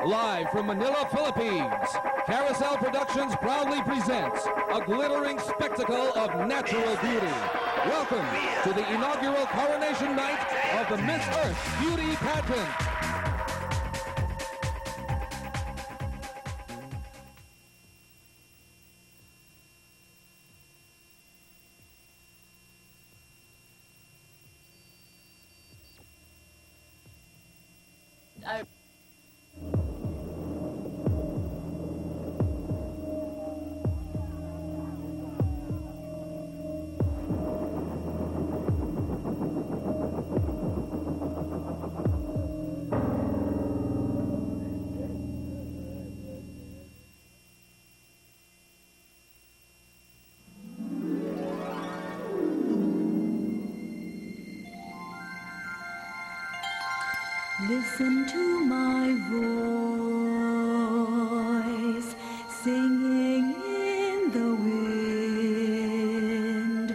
Live from Manila, Philippines, Carousel Productions proudly presents a glittering spectacle of natural beauty. Welcome to the inaugural coronation night of the Miss Earth Beauty Pageant. Listen to my voice, singing in the wind.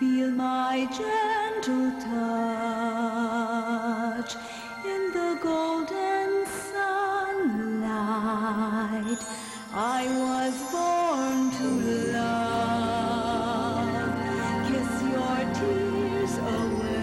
Feel my gentle touch in the golden sunlight. I was born to love. Kiss your tears away.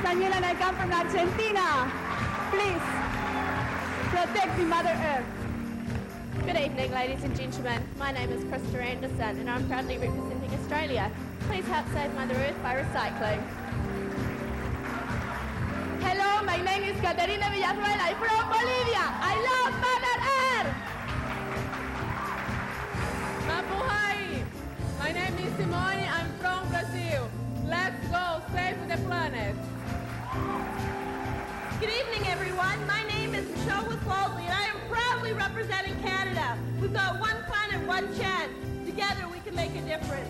Daniela and I come from Argentina. Please, protect the Mother Earth. Good evening, ladies and gentlemen. My name is Krista Anderson and I'm proudly representing Australia. Please help save Mother Earth by recycling. Hello, my name is Caterina Villazuela. I'm from Bolivia. I love Mother Earth. Mabuhay! My name is Simone. I'm from Brazil. Let's go save the planet. Good evening, everyone. My name is Michelle Withwaldley, and I am proudly representing Canada. We've got one planet, one chance. Together, we can make a difference.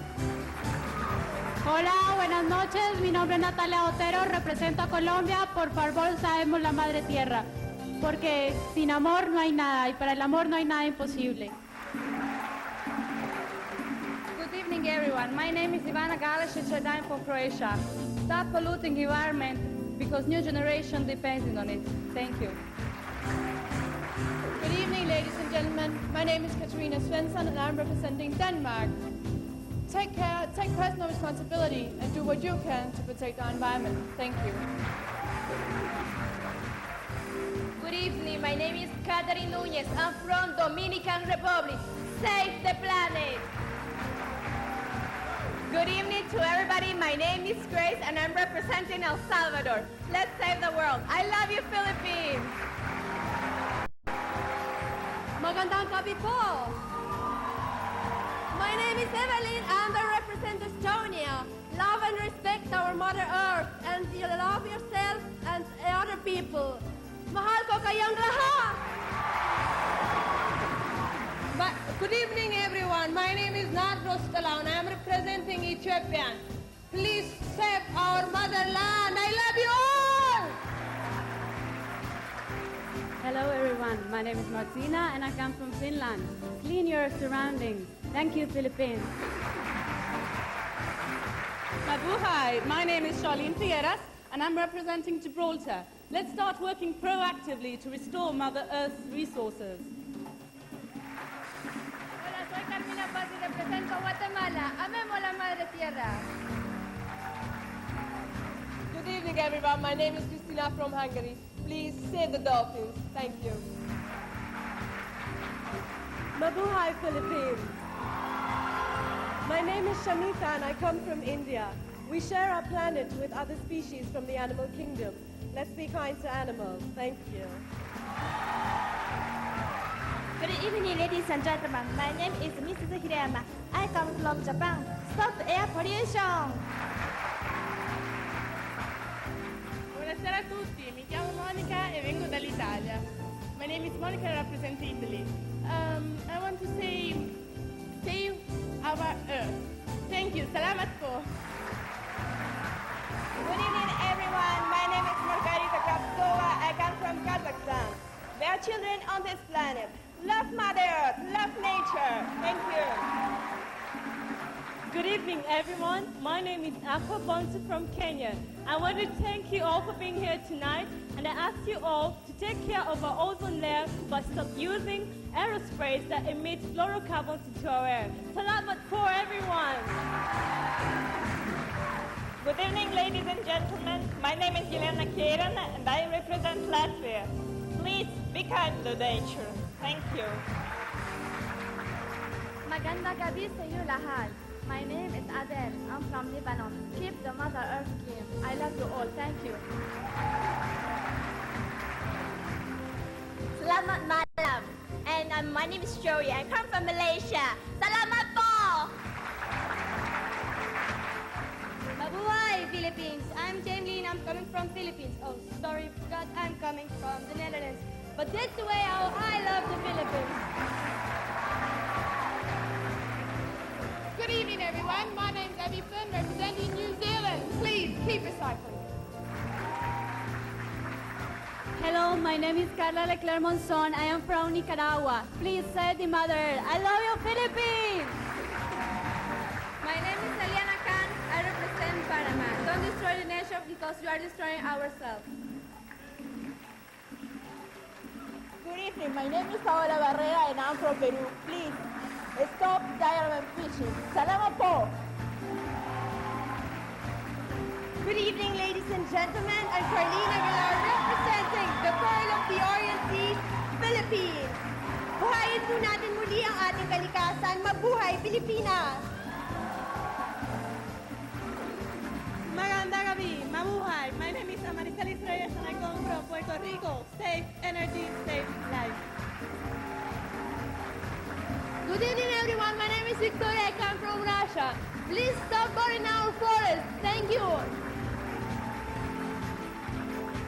Hola, buenas noches. Mi nombre es Natalia Otero. Represento a Colombia. Por favor, salvemos la Madre Tierra. Porque sin amor no hay nada, y para el amor no hay nada imposible. Good evening, everyone. My name is Ivana Galesic and I'm from Croatia. Stop polluting the environment because new generation depends on it. Thank you. Good evening, ladies and gentlemen. My name is Katarina Svensson and I'm representing Denmark. Take personal responsibility and do what you can to protect our environment. Thank you. Good evening. My name is Catherine Núñez. I'm from Dominican Republic. Save the planet. Good evening to everybody. My name is Grace and I'm representing El Salvador. Let's save the world. I love you, Philippines. Magandang gabi po. My name is Evelyn and I represent Estonia. Love and respect our Mother Earth and you love yourself and other people. Mahal ko kayong lahat! Good evening, everyone. My name is Nardros Talan. I am representing Ethiopian. Please save our motherland. I love you all! Hello everyone, my name is Martina and I come from Finland. Clean your surroundings. Thank you, Philippines. Mabuhay! My name is Charlene Figueras and I'm representing Gibraltar. Let's start working proactively to restore Mother Earth's resources. Hola, soy Carmina Paz y represento a Guatemala. Amemos la Madre Tierra. Good evening, everyone. My name is Christina from Hungary. Please save the dolphins. Thank you. Mabuhay, Philippines. My name is Shamita and I come from India. We share our planet with other species from the animal kingdom. Let's be kind to animals. Thank you. Good evening, ladies and gentlemen. My name is Mrs. Hirayama. I come from Japan. Stop air pollution! Buonasera a tutti, mi chiamo Monica e vengo dall'Italia. My name is Monica and I represent Italy. I want to say, save our Earth. Thank you. Salamat po. Good evening, everyone. My name is Margarita Kravtsova. I come from Kazakhstan. We are children on this planet. Love Mother Earth. Love nature. Thank you. Good evening, everyone. My name is Aqua Bonsu from Kenya. I want to thank you all for being here tonight, and I ask you all to take care of our ozone layer by stop using aerosprays that emit fluorocarbons into our air. Salamat for everyone. Good evening, ladies and gentlemen. My name is Yelena Kieran, and I represent Latvia. Please be kind to nature. Thank you. Maganda gabi sa iyo lahat. My name is Adele. I'm from Lebanon. Keep the Mother Earth clean. I love you all. Thank you. Salamat, madam. And my name is Joey. I come from Malaysia. Salamat po! Mabuhay, Philippines. I'm Jameline. I'm coming from Philippines. Oh, sorry, forgot I'm coming from the Netherlands. But that's the way how I love the Philippines. Good evening, everyone. My name is Abby Flynn, representing New Zealand. Please keep recycling. Hello, my name is Carla Leclerc Monzon. I am from Nicaragua. Please save the Mother Earth. I love you, Philippines! My name is Eliana Khan. I represent Panama. Don't destroy the nation because you are destroying ourselves. Good evening. My name is Paola Barrera and I'm from Peru. Please stop diamond fishing. Salamat po! Good evening, ladies and gentlemen. I'm Carlina Aguilar, representing the Pearl of the Orient Sea, Philippines. Buhayin po natin muli ang ating kalikasan. Mabuhay, Pilipinas! Maganda gabi. Mabuhay. My name is Amaricelis Reyes and I come from Puerto Rico. Save energy, save life. Good evening, everyone. My name is Victoria. I come from Russia. Please stop burning our forests. Thank you.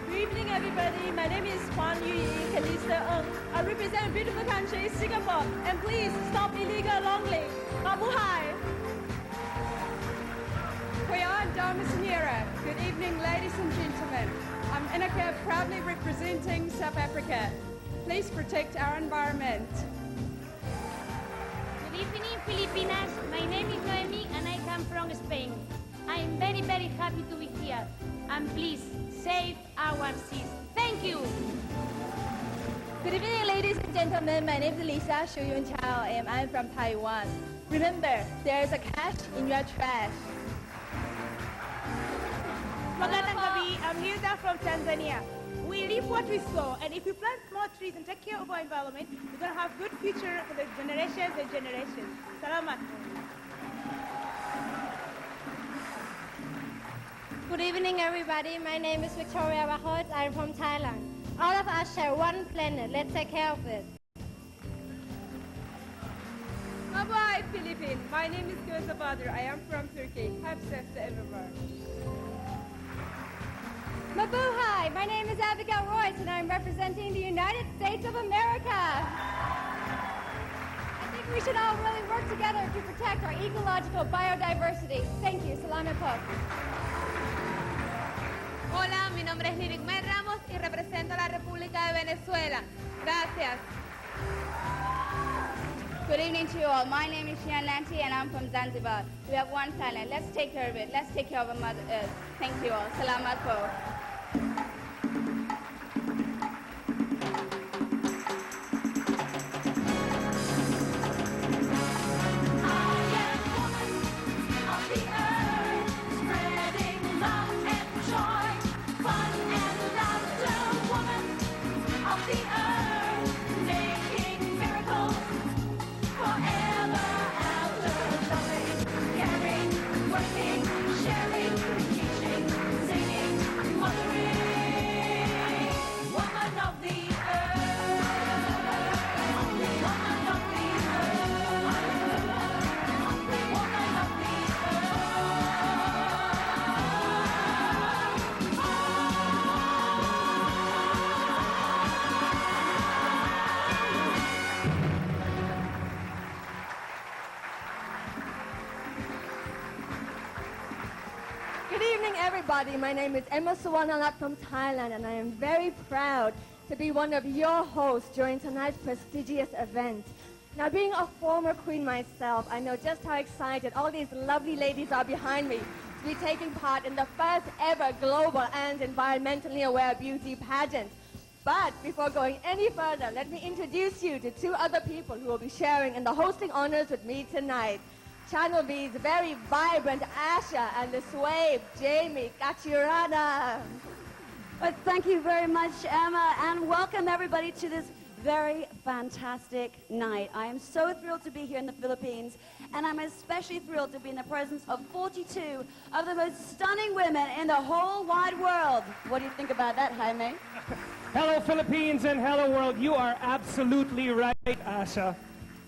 Good evening, everybody. My name is Juan Yu Kalista Ng. I represent a beautiful country, Singapore. And please stop illegal longling. Mabuhay! Kuya Dharmasiniera. Good evening, ladies and gentlemen. I'm Inaka, proudly representing South Africa. Please protect our environment. Good evening, Filipinas. My name is Noemi and I come from Spain. I am very, very happy to be here. And please, save our seas. Thank you. Good evening, ladies and gentlemen. My name is Lisa Shuyun Chao and I'm from Taiwan. Remember, there is a catch in your trash. Magandang gabi. I'm Hilda from Tanzania. We reap what we sow, and if we plant more trees and take care of our environment, we're going to have good future for the generations and generations. Salamat. Good evening, everybody. My name is Victoria Bahot. I'm from Thailand. All of us share one planet. Let's take care of it. Mabuhay, Philippines. My name is Goza Badr. I am from Turkey. Have sex everywhere. Mabuhay! My name is Abigail Royce and I'm representing the United States of America. I think we should all really work together to protect our ecological biodiversity. Thank you. Salamat po. Hola, mi nombre es Lyric May Ramos y represento a la República de Venezuela. Gracias. Good evening to you all. My name is Shian Lanti and I'm from Zanzibar. We have one planet. Let's take care of it. Let's take care of our Mother Earth. Thank you all. Salamat po. Good evening, everybody. My name is Emma Suwanalat from Thailand, and I am very proud to be one of your hosts during tonight's prestigious event. Now, being a former queen myself, I know just how excited all these lovely ladies are behind me to be taking part in the first ever global and environmentally aware beauty pageant. But before going any further, let me introduce you to two other people who will be sharing in the hosting honors with me tonight. Channel V's very vibrant Asha and the Swave, Jamie Kachirada. Well, thank you very much, Emma, and welcome everybody to this very fantastic night. I am so thrilled to be here in the Philippines, and I'm especially thrilled to be in the presence of 42 of the most stunning women in the whole wide world. What do you think about that, Jaime? Hello, Philippines, and hello, world. You are absolutely right, Asha.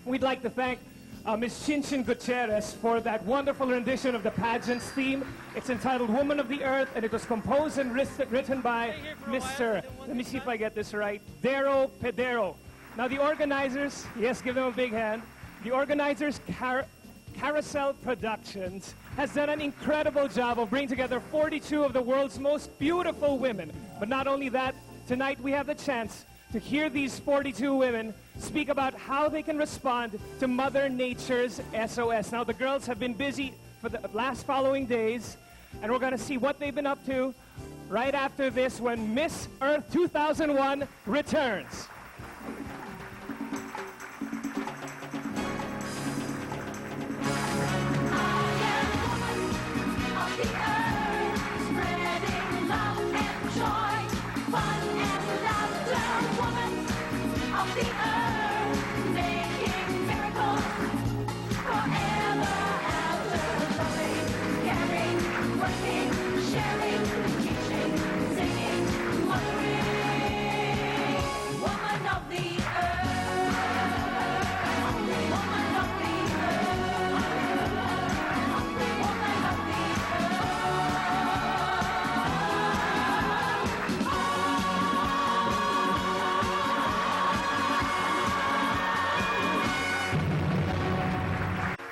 We'd like to thank Ms. Chinchin Gutierrez for that wonderful rendition of the pageant's theme. It's entitled Woman of the Earth, and it was composed and written by Mr. Let me see if I get this right, Dero Pedero. Now the organizers, yes, give them a big hand. The organizers, Carousel Productions, has done an incredible job of bringing together 42 of the world's most beautiful women. But not only that, tonight we have the chance to hear these 42 women speak about how they can respond to Mother Nature's SOS. Now, the girls have been busy for the last following days, and we're going to see what they've been up to right after this when Miss Earth 2001 returns.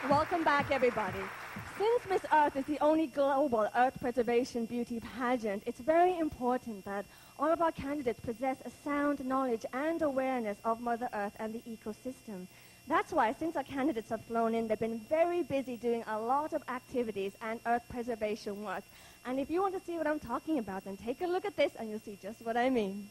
Welcome back, everybody. Since Miss Earth is the only global Earth preservation beauty pageant, it's very important that all of our candidates possess a sound knowledge and awareness of Mother Earth and the ecosystem. That's why, since our candidates have flown in, they've been very busy doing a lot of activities and Earth preservation work. And if you want to see what I'm talking about, then take a look at this and you'll see just what I mean.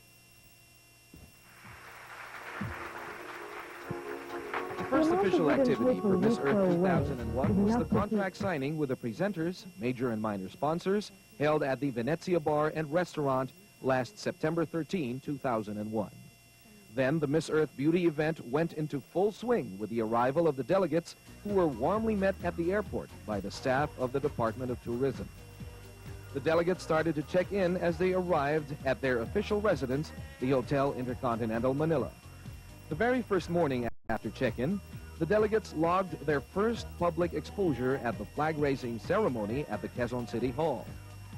The first official activity for Miss Earth 2001 was the contract signing with the presenters, major and minor sponsors, held at the Venezia Bar and Restaurant last September 13, 2001. Then the Miss Earth Beauty event went into full swing with the arrival of the delegates who were warmly met at the airport by the staff of the Department of Tourism. The delegates started to check in as they arrived at their official residence, the Hotel Intercontinental Manila. The very first morning after check-in, the delegates logged their first public exposure at the flag-raising ceremony at the Quezon City Hall.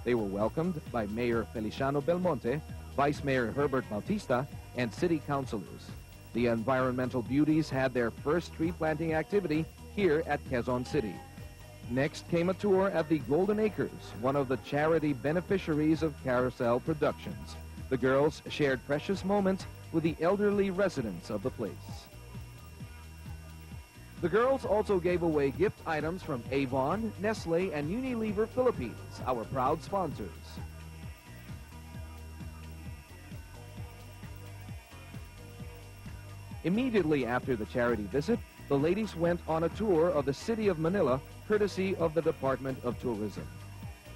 They were welcomed by Mayor Feliciano Belmonte, Vice Mayor Herbert Bautista, and city councilors. The environmental beauties had their first tree planting activity here at Quezon City. Next came a tour at the Golden Acres, one of the charity beneficiaries of Carousel Productions. The girls shared precious moments with the elderly residents of the place. The girls also gave away gift items from Avon, Nestle, and Unilever Philippines, our proud sponsors. Immediately after the charity visit, the ladies went on a tour of the city of Manila, courtesy of the Department of Tourism.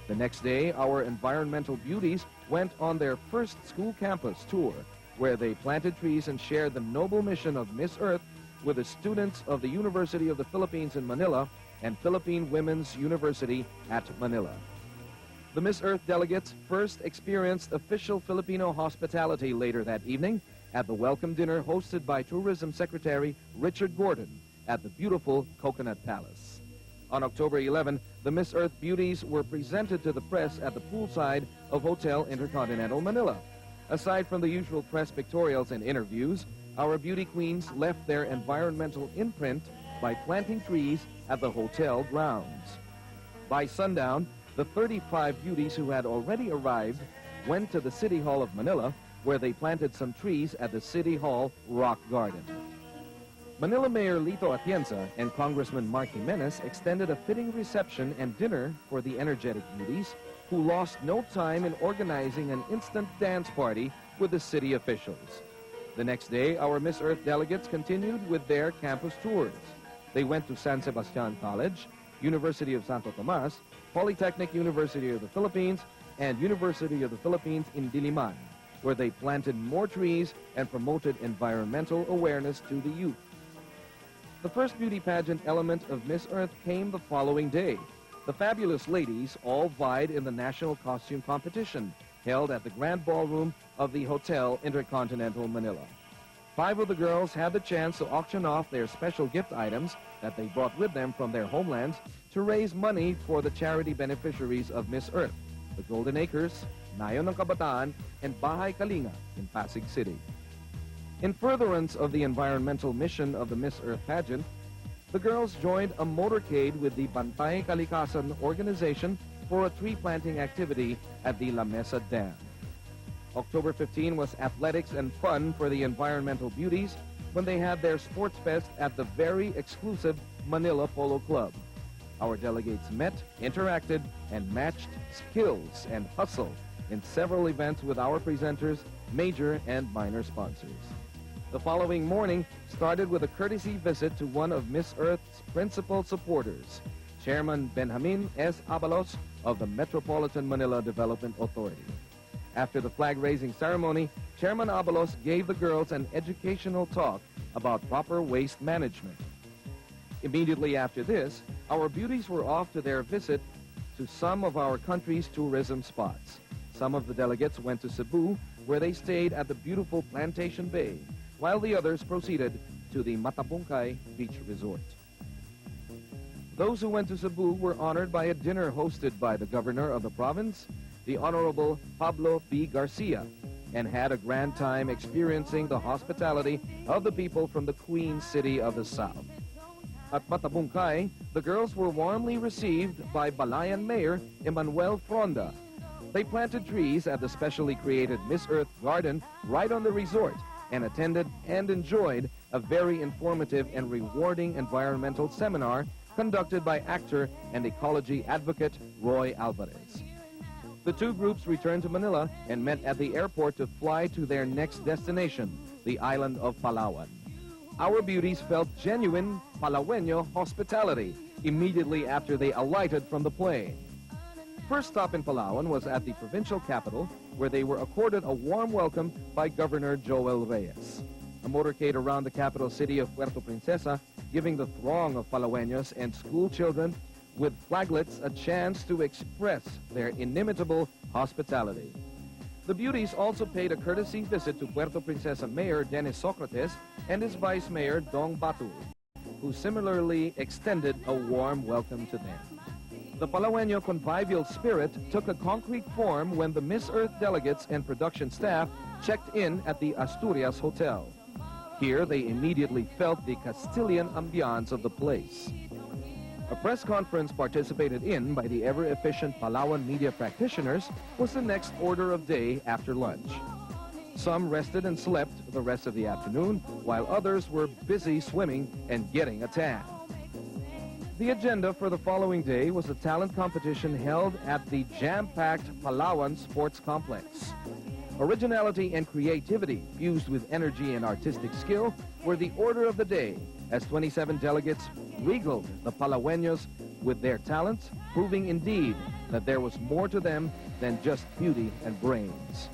The next day, our environmental beauties went on their first school campus tour, where they planted trees and shared the noble mission of Miss Earth with the students of the University of the Philippines in Manila and Philippine Women's University at Manila. The Miss Earth delegates first experienced official Filipino hospitality later that evening at the welcome dinner hosted by Tourism Secretary Richard Gordon at the beautiful Coconut Palace. On October 11, the Miss Earth beauties were presented to the press at the poolside of Hotel Intercontinental Manila. Aside from the usual press pictorials and interviews, our beauty queens left their environmental imprint by planting trees at the hotel grounds. By sundown, the 35 beauties who had already arrived went to the City Hall of Manila, where they planted some trees at the City Hall Rock Garden. Manila Mayor Lito Atienza and Congressman Mark Jimenez extended a fitting reception and dinner for the energetic beauties, who lost no time in organizing an instant dance party with the city officials. The next day, our Miss Earth delegates continued with their campus tours. They went to San Sebastian College, University of Santo Tomas, Polytechnic University of the Philippines, and University of the Philippines in Diliman, where they planted more trees and promoted environmental awareness to the youth. The first beauty pageant element of Miss Earth came the following day. The fabulous ladies all vied in the national costume competition held at the Grand Ballroom of the Hotel Intercontinental Manila. 5 of the girls had the chance to auction off their special gift items that they brought with them from their homelands to raise money for the charity beneficiaries of Miss Earth, the Golden Acres, Nayon ng Kabataan, and Bahay Kalinga in Pasig City. In furtherance of the environmental mission of the Miss Earth pageant, the girls joined a motorcade with the Bantay Kalikasan organization for a tree planting activity at the La Mesa Dam. October 15 was athletics and fun for the environmental beauties when they had their sports fest at the very exclusive Manila Polo Club. Our delegates met, interacted, and matched skills and hustle in several events with our presenters, major and minor sponsors. The following morning started with a courtesy visit to one of Miss Earth's principal supporters, Chairman Benjamin S. Abalos of the Metropolitan Manila Development Authority. After the flag-raising ceremony, Chairman Abalos gave the girls an educational talk about proper waste management. Immediately after this, our beauties were off to their visit to some of our country's tourism spots. Some of the delegates went to Cebu, where they stayed at the beautiful Plantation Bay, while the others proceeded to the Matapungkay Beach Resort. Those who went to Cebu were honored by a dinner hosted by the governor of the province, the Honorable Pablo B. Garcia, and had a grand time experiencing the hospitality of the people from the Queen City of the South. At Matapungkay, the girls were warmly received by Balayan Mayor Emmanuel Fronda. They planted trees at the specially created Miss Earth Garden right on the resort and attended and enjoyed a very informative and rewarding environmental seminar conducted by actor and ecology advocate Roy Alvarez. The two groups returned to Manila and met at the airport to fly to their next destination, the island of Palawan. Our beauties felt genuine Palaweño hospitality immediately after they alighted from the plane. First stop in Palawan was at the provincial capital, where they were accorded a warm welcome by Governor Joel Reyes. A motorcade around the capital city of Puerto Princesa, giving the throng of Palaweños and school children with flaglets a chance to express their inimitable hospitality. The beauties also paid a courtesy visit to Puerto Princesa Mayor Dennis Socrates and his Vice Mayor Dong Batu, who similarly extended a warm welcome to them. The Palaweño convivial spirit took a concrete form when the Miss Earth delegates and production staff checked in at the Asturias Hotel. Here, they immediately felt the Castilian ambiance of the place. A press conference participated in by the ever-efficient Palawan media practitioners was the next order of day after lunch. Some rested and slept the rest of the afternoon, while others were busy swimming and getting a tan. The agenda for the following day was a talent competition held at the jam-packed Palawan Sports Complex. Originality and creativity fused with energy and artistic skill were the order of the day as 27 delegates regaled the Palaweños with their talents, proving indeed that there was more to them than just beauty and brains.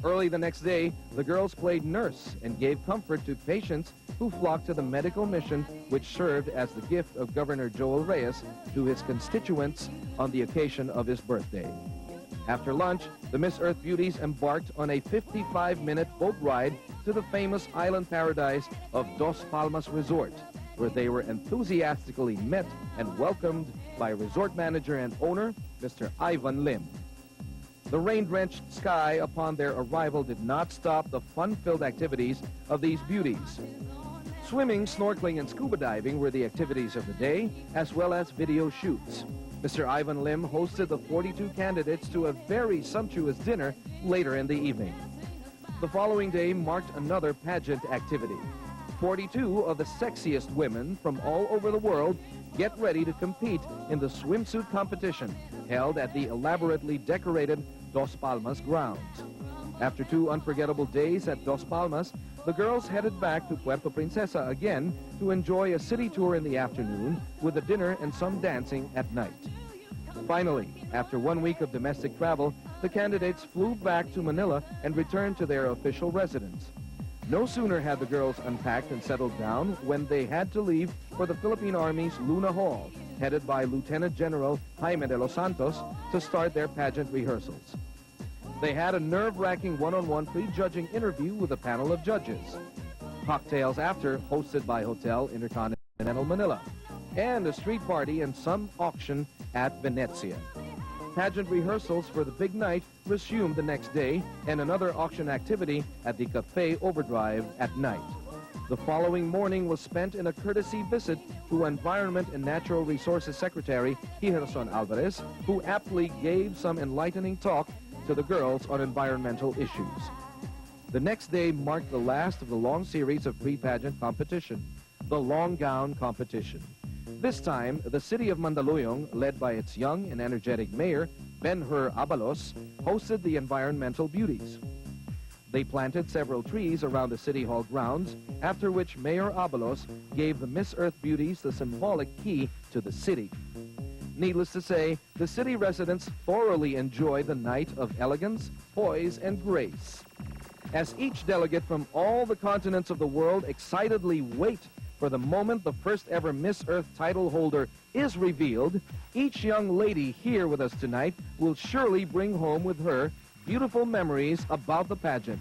Early the next day, the girls played nurse and gave comfort to patients who flocked to the medical mission which served as the gift of Governor Joel Reyes to his constituents on the occasion of his birthday. After lunch, the Miss Earth Beauties embarked on a 55-minute boat ride to the famous island paradise of Dos Palmas Resort, where they were enthusiastically met and welcomed by resort manager and owner, Mr. Ivan Lim. The rain-drenched sky upon their arrival did not stop the fun-filled activities of these beauties. Swimming, snorkeling, and scuba diving were the activities of the day, as well as video shoots. Mr. Ivan Lim hosted the 42 candidates to a very sumptuous dinner later in the evening. The following day marked another pageant activity. 42 of the sexiest women from all over the world get ready to compete in the swimsuit competition held at the elaborately decorated Dos Palmas grounds. After 2 unforgettable days at Dos Palmas, the girls headed back to Puerto Princesa again to enjoy a city tour in the afternoon with a dinner and some dancing at night. Finally, after 1 week of domestic travel, the candidates flew back to Manila and returned to their official residence. No sooner had the girls unpacked and settled down when they had to leave for the Philippine Army's Luna Hall, headed by Lieutenant General Jaime de los Santos, to start their pageant rehearsals. They had a nerve-wracking one-on-one pre-judging interview with a panel of judges. Cocktails after, hosted by Hotel Intercontinental Manila, and a street party and some auction at Venezia. Pageant rehearsals for the big night resumed the next day, and another auction activity at the Cafe Overdrive at night. The following morning was spent in a courtesy visit to Environment and Natural Resources Secretary Hijerson Alvarez, who aptly gave some enlightening talk to the girls on environmental issues. The next day marked the last of the long series of pre-pageant competition, the Long Gown Competition. This time, the city of Mandaluyong, led by its young and energetic mayor, Ben-Hur Abalos, hosted the environmental beauties. They planted several trees around the City Hall grounds, after which Mayor Abalos gave the Miss Earth beauties the symbolic key to the city. Needless to say, the city residents thoroughly enjoyed the night of elegance, poise, and grace. As each delegate from all the continents of the world excitedly wait for the moment the first ever Miss Earth title holder is revealed, each young lady here with us tonight will surely bring home with her beautiful memories about the pageant,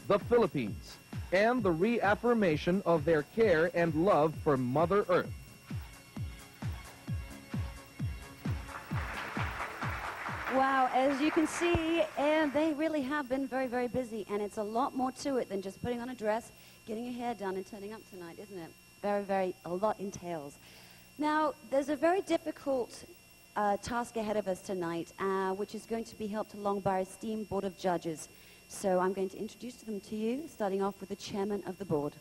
the Philippines, and the reaffirmation of their care and love for Mother Earth. Wow, as you can see, and they really have been very, very busy, and it's a lot more to it than just putting on a dress, getting your hair done, and turning up tonight, isn't it? A lot entails. Now, there's a very difficult task ahead of us tonight, which is going to be helped along by our esteemed Board of Judges. So I'm going to introduce them to you, starting off with the chairman of the board.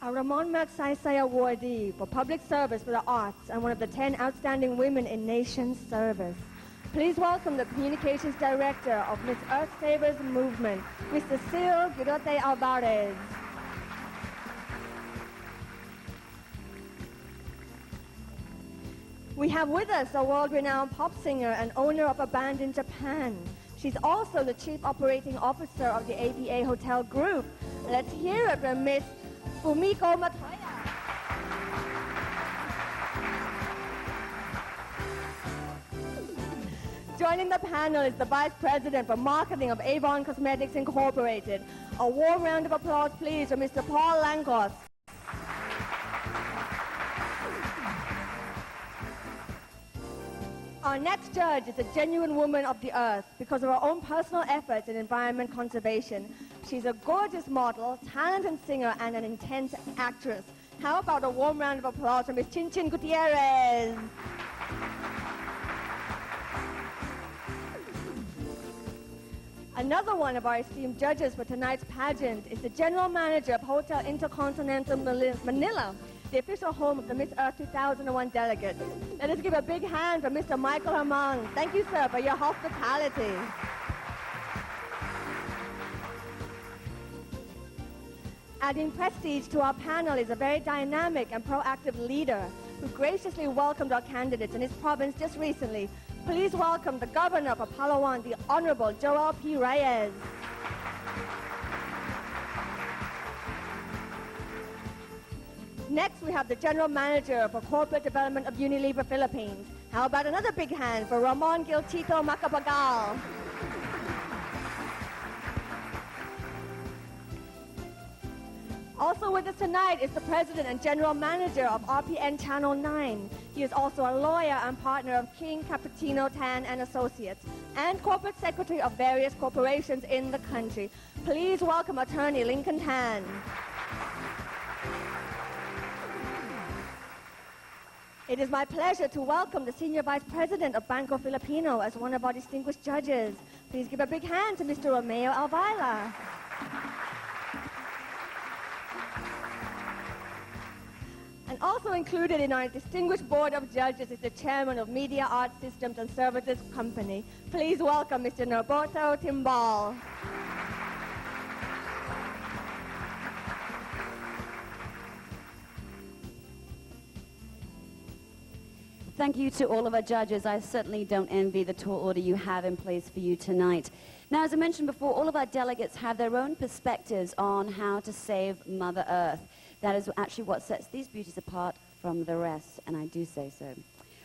A Ramon Magsaysay awardee for public service for the arts and one of the 10 outstanding women in nation service. Please welcome the Communications Director of Miss Earth Savers Movement, Ms. Cecile Girote Alvarez. We have with us a world-renowned pop singer and owner of a band in Japan. She's also the Chief Operating Officer of the APA Hotel Group. Let's hear it from Miss Fumiko Matoya. Joining the panel is the Vice President for Marketing of Avon Cosmetics Incorporated. A warm round of applause, please, for Mr. Paul Langos. Our next judge is a genuine woman of the earth because of her own personal efforts in environment conservation. She's a gorgeous model, talented singer, and an intense actress. How about a warm round of applause for Ms. Chin Chin Gutierrez? Another one of our esteemed judges for tonight's pageant is the General Manager of Hotel Intercontinental Manila, the official home of the Miss Earth 2001 delegates. Let us give a big hand for Mr. Michael Hermang. Thank you, sir, for your hospitality. Adding prestige to our panel is a very dynamic and proactive leader who graciously welcomed our candidates in his province just recently. Please welcome the Governor of Palawan, the Honorable Joel P. Reyes. Next, we have the General Manager for Corporate Development of Unilever Philippines. How about another big hand for Ramon Giltito Macapagal? Also with us tonight is the President and General Manager of RPN Channel 9. He is also a lawyer and partner of King Cappuccino Tan and Associates and Corporate Secretary of various corporations in the country. Please welcome Attorney Lincoln Tan. It is my pleasure to welcome the Senior Vice President of Banco Filipino as one of our distinguished judges. Please give a big hand to Mr. Romeo Alvila. And also included in our distinguished board of judges is the chairman of Media Arts Systems and Services Company. Please welcome Mr. Norberto Timbal. Thank you to all of our judges. I certainly don't envy the tall order you have in place for you tonight. Now, as I mentioned before, all of our delegates have their own perspectives on how to save Mother Earth. That is actually what sets these beauties apart from the rest, and I do say so.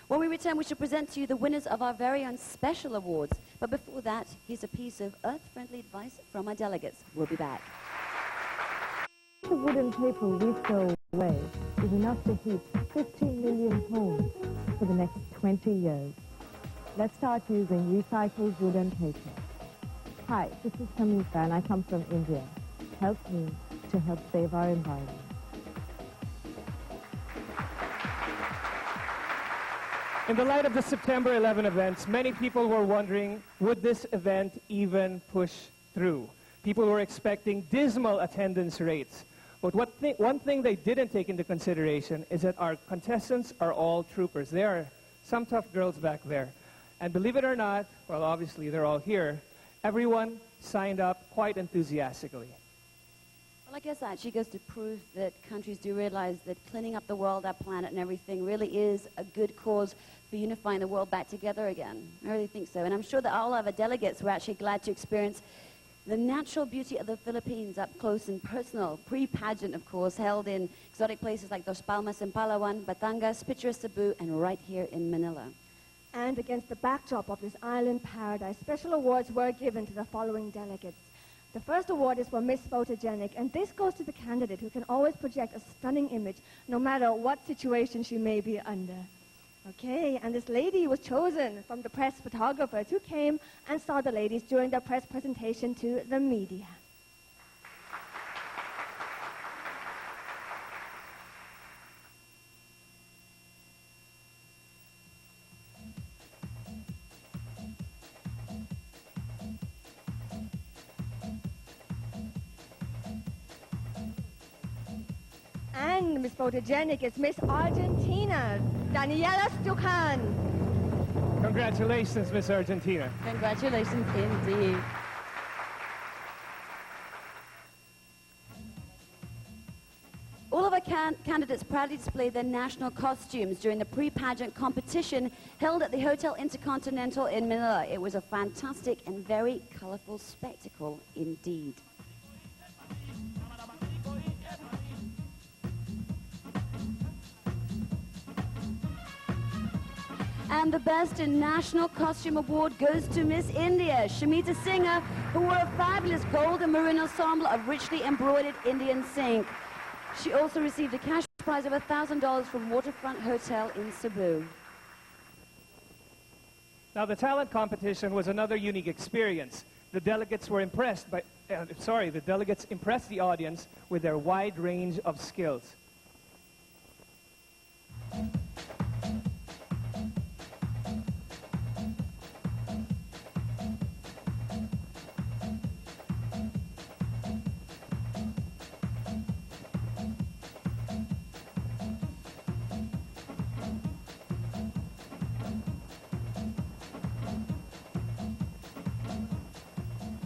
When we return, we shall present to you the winners of our very own special awards. But before that, here's a piece of earth-friendly advice from our delegates. We'll be back. The wood and paper we throw away is enough to heat 15 million homes for the next 20 years. Let's start using recycled wood and paper. Hi, this is Samita and I come from India. Help me to help save our environment. In the light of the September 11 events, many people were wondering, would this event even push through? People were expecting dismal attendance rates. But one thing they didn't take into consideration is that our contestants are all troopers. There are some tough girls back there. And believe it or not, well, obviously they're all here, everyone signed up quite enthusiastically. Well, I guess that actually goes to prove that countries do realize that cleaning up the world, our planet, and everything really is a good cause for unifying the world back together again. I really think so. And I'm sure that all of our delegates were actually glad to experience the natural beauty of the Philippines up close and personal, pre-pageant, of course, held in exotic places like Dos Palmas in Palawan, Batangas, picturesque Cebu, and right here in Manila. And against the backdrop of this island paradise, special awards were given to the following delegates. The first award is for Miss Photogenic, and this goes to the candidate who can always project a stunning image, no matter what situation she may be under. Okay, and this lady was chosen from the press photographers who came and saw the ladies during their press presentation to the media. And Miss Photogenic is Miss Argentina, Daniela Stukan. Congratulations, Miss Argentina. Congratulations indeed. All of our candidates proudly displayed their national costumes during the pre-pageant competition held at the Hotel Intercontinental in Manila. It was a fantastic and very colorful spectacle indeed. And the Best in National Costume Award goes to Miss India, Shamita Singha, who wore a fabulous gold and maroon ensemble of richly embroidered Indian silk. She also received a cash prize of $1,000 from Waterfront Hotel in Cebu. Now, the talent competition was another unique experience. The delegates were impressed by, the delegates impressed the audience with their wide range of skills.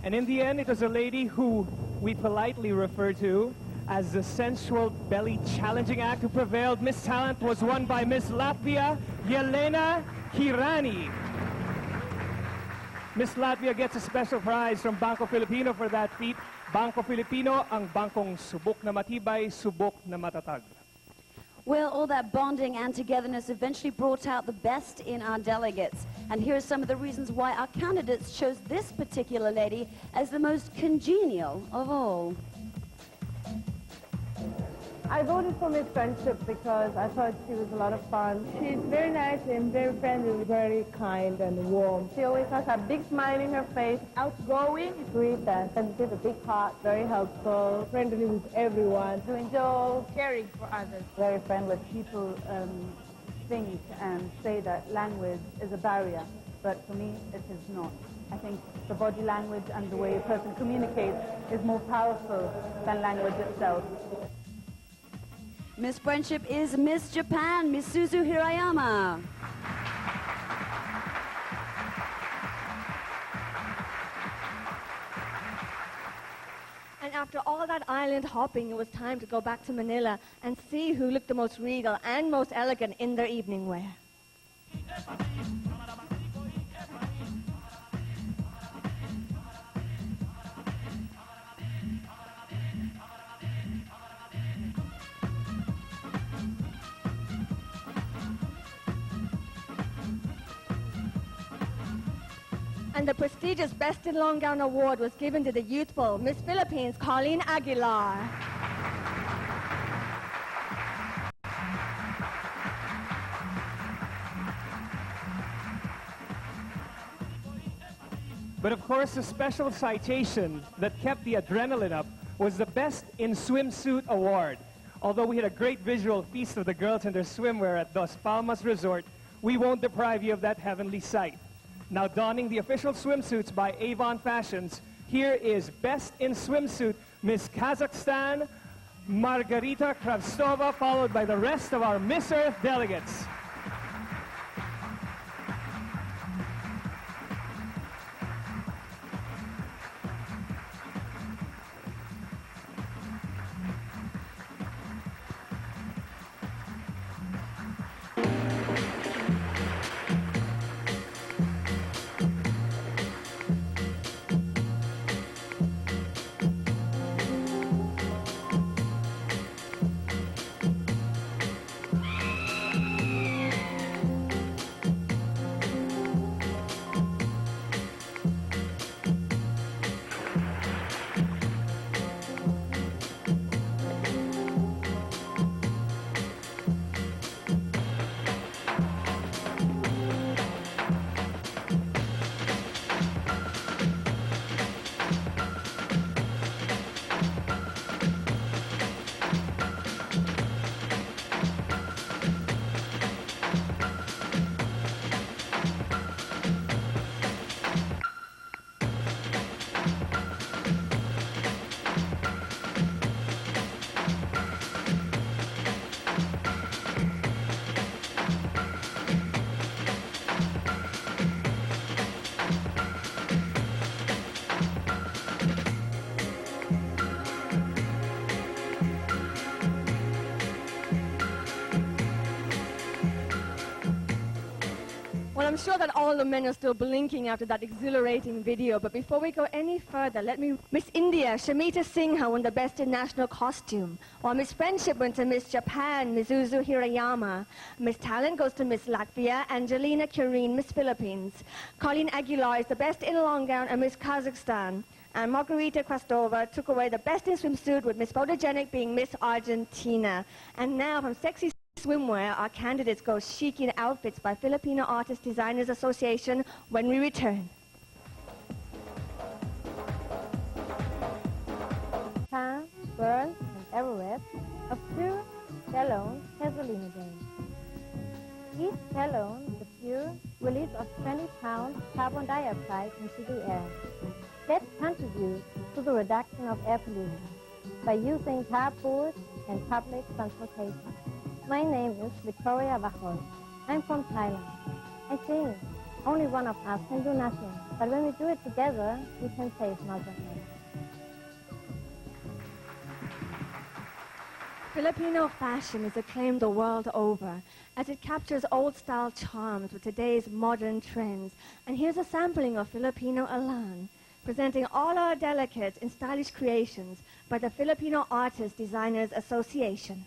And in the end, it was a lady who we politely refer to as the sensual belly challenging act who prevailed. Miss Talent was won by Miss Latvia, Jelena Kirani. Miss Latvia gets a special prize from Bangko Filipino for that feat. Bangko Filipino, ang bangkong subok na matibay, subok na matatag. Well, all that bonding and togetherness eventually brought out the best in our delegates. And here are some of the reasons why our candidates chose this particular lady as the most congenial of all. I voted for Miss Friendship because I thought she was a lot of fun. She's very nice and very friendly, very kind and warm. She always has a big smile in her face, outgoing, sweet, and with a big heart, very helpful, friendly with everyone, doing so caring for others. Very friendly. People think and say that language is a barrier, but for me it is not. I think the body language and the way a person communicates is more powerful than language itself. Miss Friendship is Miss Japan, Misuzu Hirayama. And after all that island hopping, it was time to go back to Manila and see who looked the most regal and most elegant in their evening wear. And the prestigious Best in Long Gown Award was given to the youthful Miss Philippines, Colleen Aguilar. But of course, the special citation that kept the adrenaline up was the Best in Swimsuit Award. Although we had a great visual feast of the girls in their swimwear at Dos Palmas Resort, we won't deprive you of that heavenly sight. Now donning the official swimsuits by Avon Fashions, here is Best in Swimsuit, Miss Kazakhstan, Margarita Kravstova, followed by the rest of our Miss Earth delegates. Well, I'm sure that all the men are still blinking after that exhilarating video, but before we go any further, Miss India, Shamita Singha won the Best in National Costume, while Miss Friendship went to Miss Japan, Misuzu Hirayama. Miss Talent goes to Miss Latvia, Angelina Kireen, Miss Philippines. Colleen Aguilar is the Best in Long Gown, and Miss Kazakhstan. And Margarita Krastova took away the Best in Swimsuit, with Miss Photogenic being Miss Argentina. And now from Sexy swimwear, our candidates go chic in outfits by Filipino Artist Designers Association when we return. Pam, Burns, and Everett of pure Talon Hazelina Day. Each talon is a pure release of 20 pounds carbon dioxide into the air. Let's contribute to the reduction of air pollution by using carpools and public transportation. My name is Victoria Vahoy. I'm from Thailand. I think only one of us can do nothing, but when we do it together, we can save Mother Earth. Filipino fashion is acclaimed the world over as it captures old-style charms with today's modern trends. And here's a sampling of Filipino Elan, presenting all our delicate and stylish creations by the Filipino Artist Designers Association.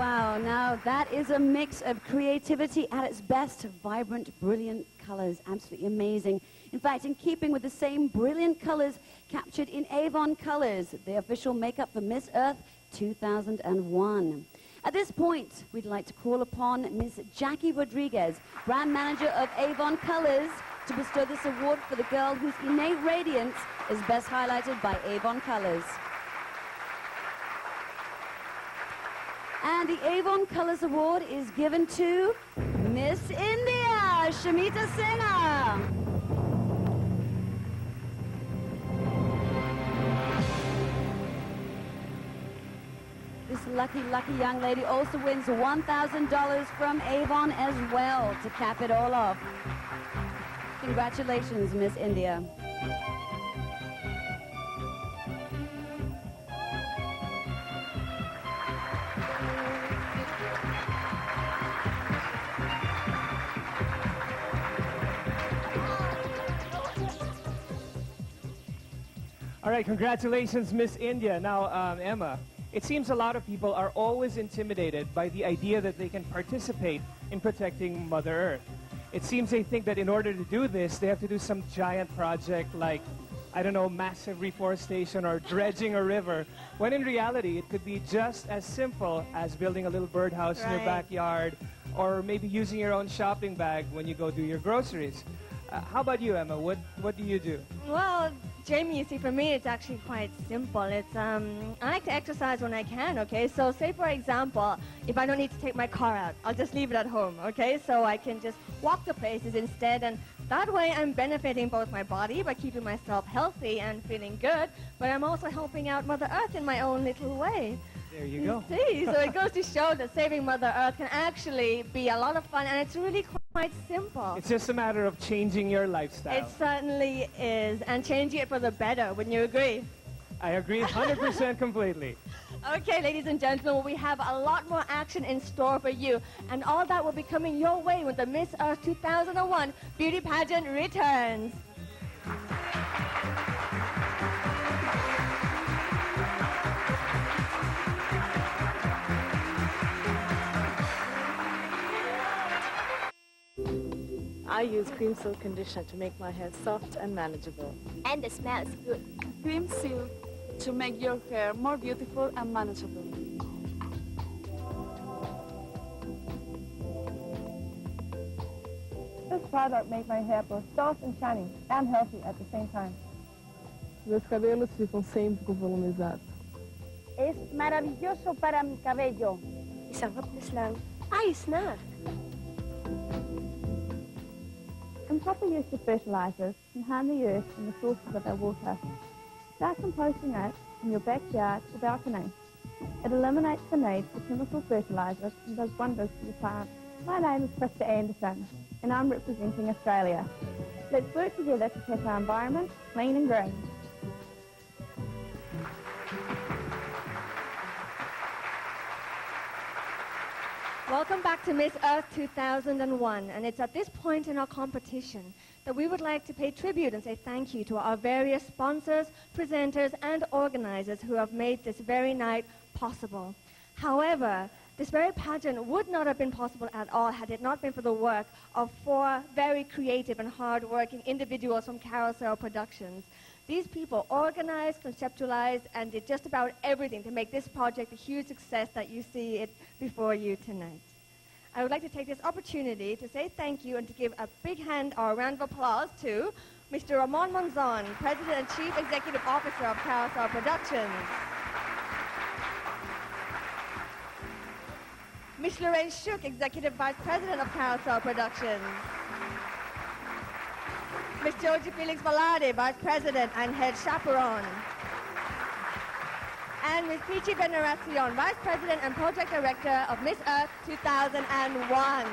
Wow, now that is a mix of creativity at its best, vibrant, brilliant colors, absolutely amazing. In fact, in keeping with the same brilliant colors captured in Avon Colors, the official makeup for Miss Earth 2001. At this point, we'd like to call upon Miss Jackie Rodriguez, brand manager of Avon Colors, to bestow this award for the girl whose innate radiance is best highlighted by Avon Colors. And the Avon Colors Award is given to Miss India, Shamita Singha. This lucky young lady also wins $1,000 from Avon as well to cap it all off. Congratulations, Miss India. All right, congratulations, Miss India. Now, Emma, it seems a lot of people are always intimidated by the idea that they can participate in protecting Mother Earth. It seems they think that in order to do this, they have to do some giant project like, I don't know, massive reforestation or dredging a river, when in reality, it could be just as simple as building a little birdhouse in your backyard, or maybe using your own shopping bag when you go do your groceries. How about you, Emma? What do you do? Well, Jamie, you see, for me, it's actually quite simple. It's, I like to exercise when I can, okay? So say, for example, if I don't need to take my car out, I'll just leave it at home, okay? So I can just walk to places instead, and that way I'm benefiting both my body by keeping myself healthy and feeling good, but I'm also helping out Mother Earth in my own little way. There you go. See, so it goes to show that saving Mother Earth can actually be a lot of fun, and it's really quite simple. It's just a matter of changing your lifestyle. It certainly is, and changing it for the better. Wouldn't you agree? I agree 100% completely. Okay, ladies and gentlemen, we have a lot more action in store for you, and all that will be coming your way when the Miss Earth 2001 beauty pageant returns. I use Cream Silk conditioner to make my hair soft and manageable. And the smell is good. Cream Silk to make your hair more beautiful and manageable. This product makes my hair both soft and shiny and healthy at the same time. Meus cabelos ficam sempre com volume exato. Es maravilloso para mi cabello. Isang haplos lang, ayos na. Improper use of fertilizers can harm the earth and the sources of our water. Start composting it in your backyard or balcony. It eliminates the need for chemical fertilizers and does wonders for the plant. My name is Krista Anderson, and I'm representing Australia. Let's work together to keep our environment clean and green. Welcome back to Miss Earth 2001, and it's at this point in our competition that we would like to pay tribute and say thank you to our various sponsors, presenters, and organizers who have made this very night possible. However, this very pageant would not have been possible at all had it not been for the work of 4 very creative and hard-working individuals from Carousel Productions. These people organized, conceptualized, and did just about everything to make this project a huge success that you see it before you tonight. I would like to take this opportunity to say thank you and to give a big hand or a round of applause to Mr. Ramon Monzon, President and Chief Executive Officer of Carousel Productions. Ms. Lorraine Shook, Executive Vice President of Carousel Productions. Ms. Joji Felix Valade, Vice President and Head Chaperone. And Ms. Pichi Veneracion, Vice President and Project Director of Miss Earth 2001.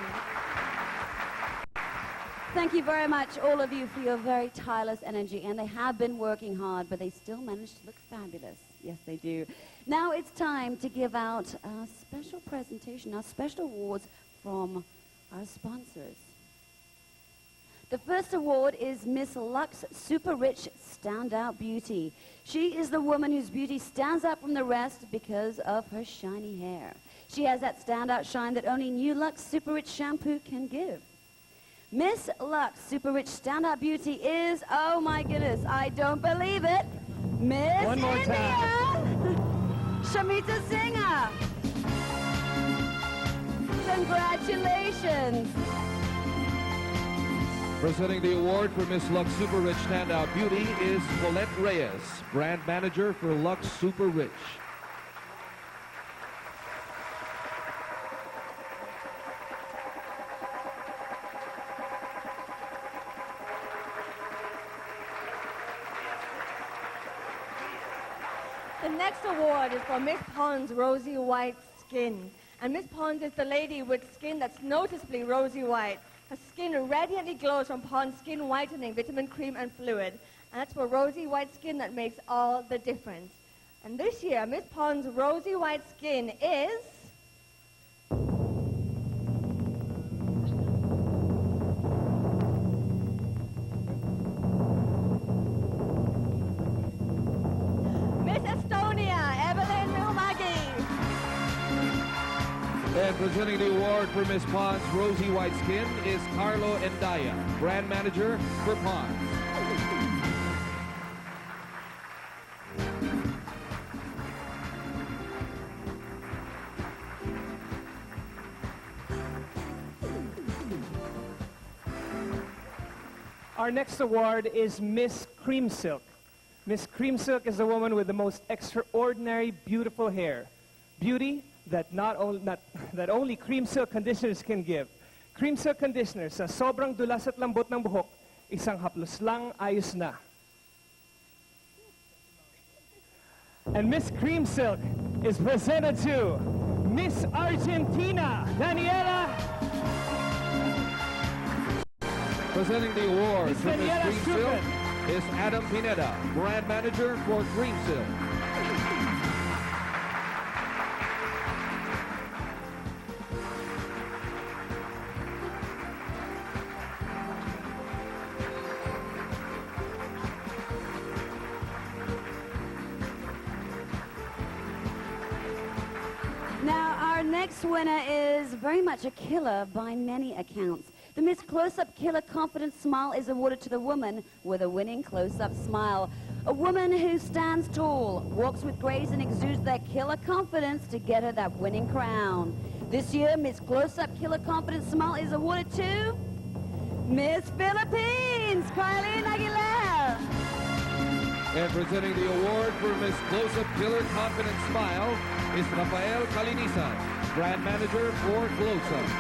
Thank you very much, all of you, for your very tireless energy. And they have been working hard, but they still manage to look fabulous. Yes, they do. Now it's time to give out a special presentation, our special awards from our sponsors. The first award is Miss Lux Super Rich Standout Beauty. She is the woman whose beauty stands out from the rest because of her shiny hair. She has that standout shine that only New Lux Super Rich shampoo can give. Miss Lux Super Rich Standout Beauty is, oh my goodness, I don't believe it, Miss One more India, time. Shamita Singha. Congratulations. Presenting the award for Miss Lux Super Rich Standout Beauty is Colette Reyes, brand manager for Lux Super Rich. The next award is for Miss Pond's Rosy White Skin. And Miss Pond is the lady with skin that's noticeably rosy white. Her skin radiantly glows from Pond's Skin Whitening Vitamin Cream and Fluid. And that's for rosy white skin that makes all the difference. And this year, Miss Pond's Rosy White Skin is... Miss Estonia, Evelyn Milmagi. And presenting the award for Miss Pond's Rosy White Skin is Carlo Endaya, brand manager for Pond's. Our next award is Miss Cream Silk. Miss Cream Silk is a woman with the most extraordinary, beautiful hair. Beauty that that only Cream Silk conditioners can give. Cream Silk conditioner sa sobrang dulas at lambot ng buhok, isang haplos lang ayos na. And Miss Cream Silk is presented to Miss Argentina, Daniela. Presenting the award Miss for Miss Daniela Cream Silk Strupen. is Adam Pineda, brand manager for Cream Silk. Now, our next winner is very much a killer by many accounts. The Miss Close-Up Killer Confident Smile is awarded to the woman with a winning close-up smile. A woman who stands tall, walks with grace, and exudes that killer confidence to get her that winning crown. This year, Miss Close-Up Killer Confident Smile is awarded to Miss Philippines, Carlene Aguilar. And presenting the award for Miss Close-Up Killer Confident Smile is Rafael Calinisan, brand manager for Close-Up.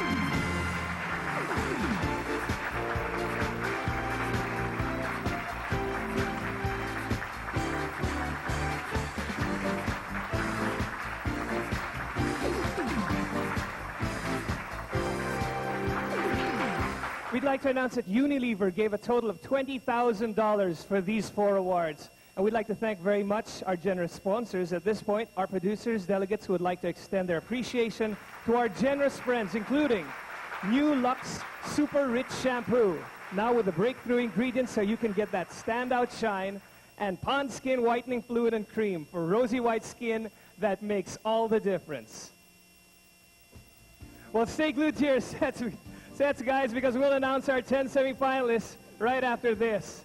We'd like to announce that Unilever gave a total of $20,000 for these 4 awards. And we'd like to thank very much our generous sponsors. At this point, our producers, delegates who would like to extend their appreciation to our generous friends, including New Lux Super Rich Shampoo, now with the breakthrough ingredients so you can get that standout shine, and Pond's Skin Whitening Fluid and Cream for rosy white skin that makes all the difference. Well, stay glued to your sets, guys, because we'll announce our 10 semifinalists right after this.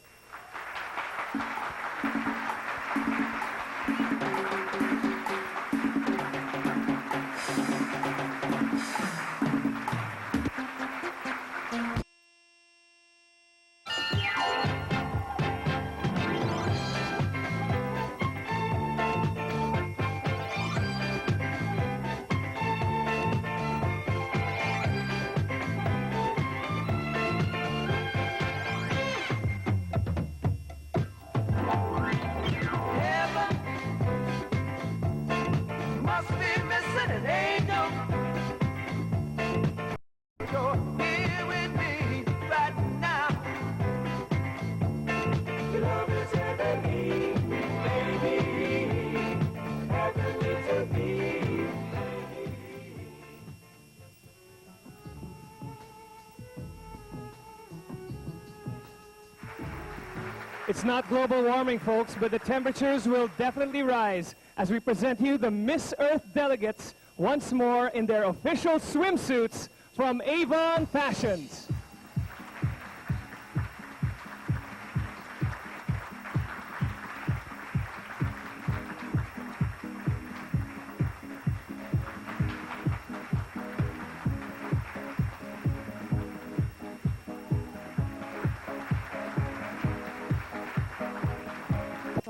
It's not global warming, folks, but the temperatures will definitely rise as we present you the Miss Earth delegates once more in their official swimsuits from Avon Fashions.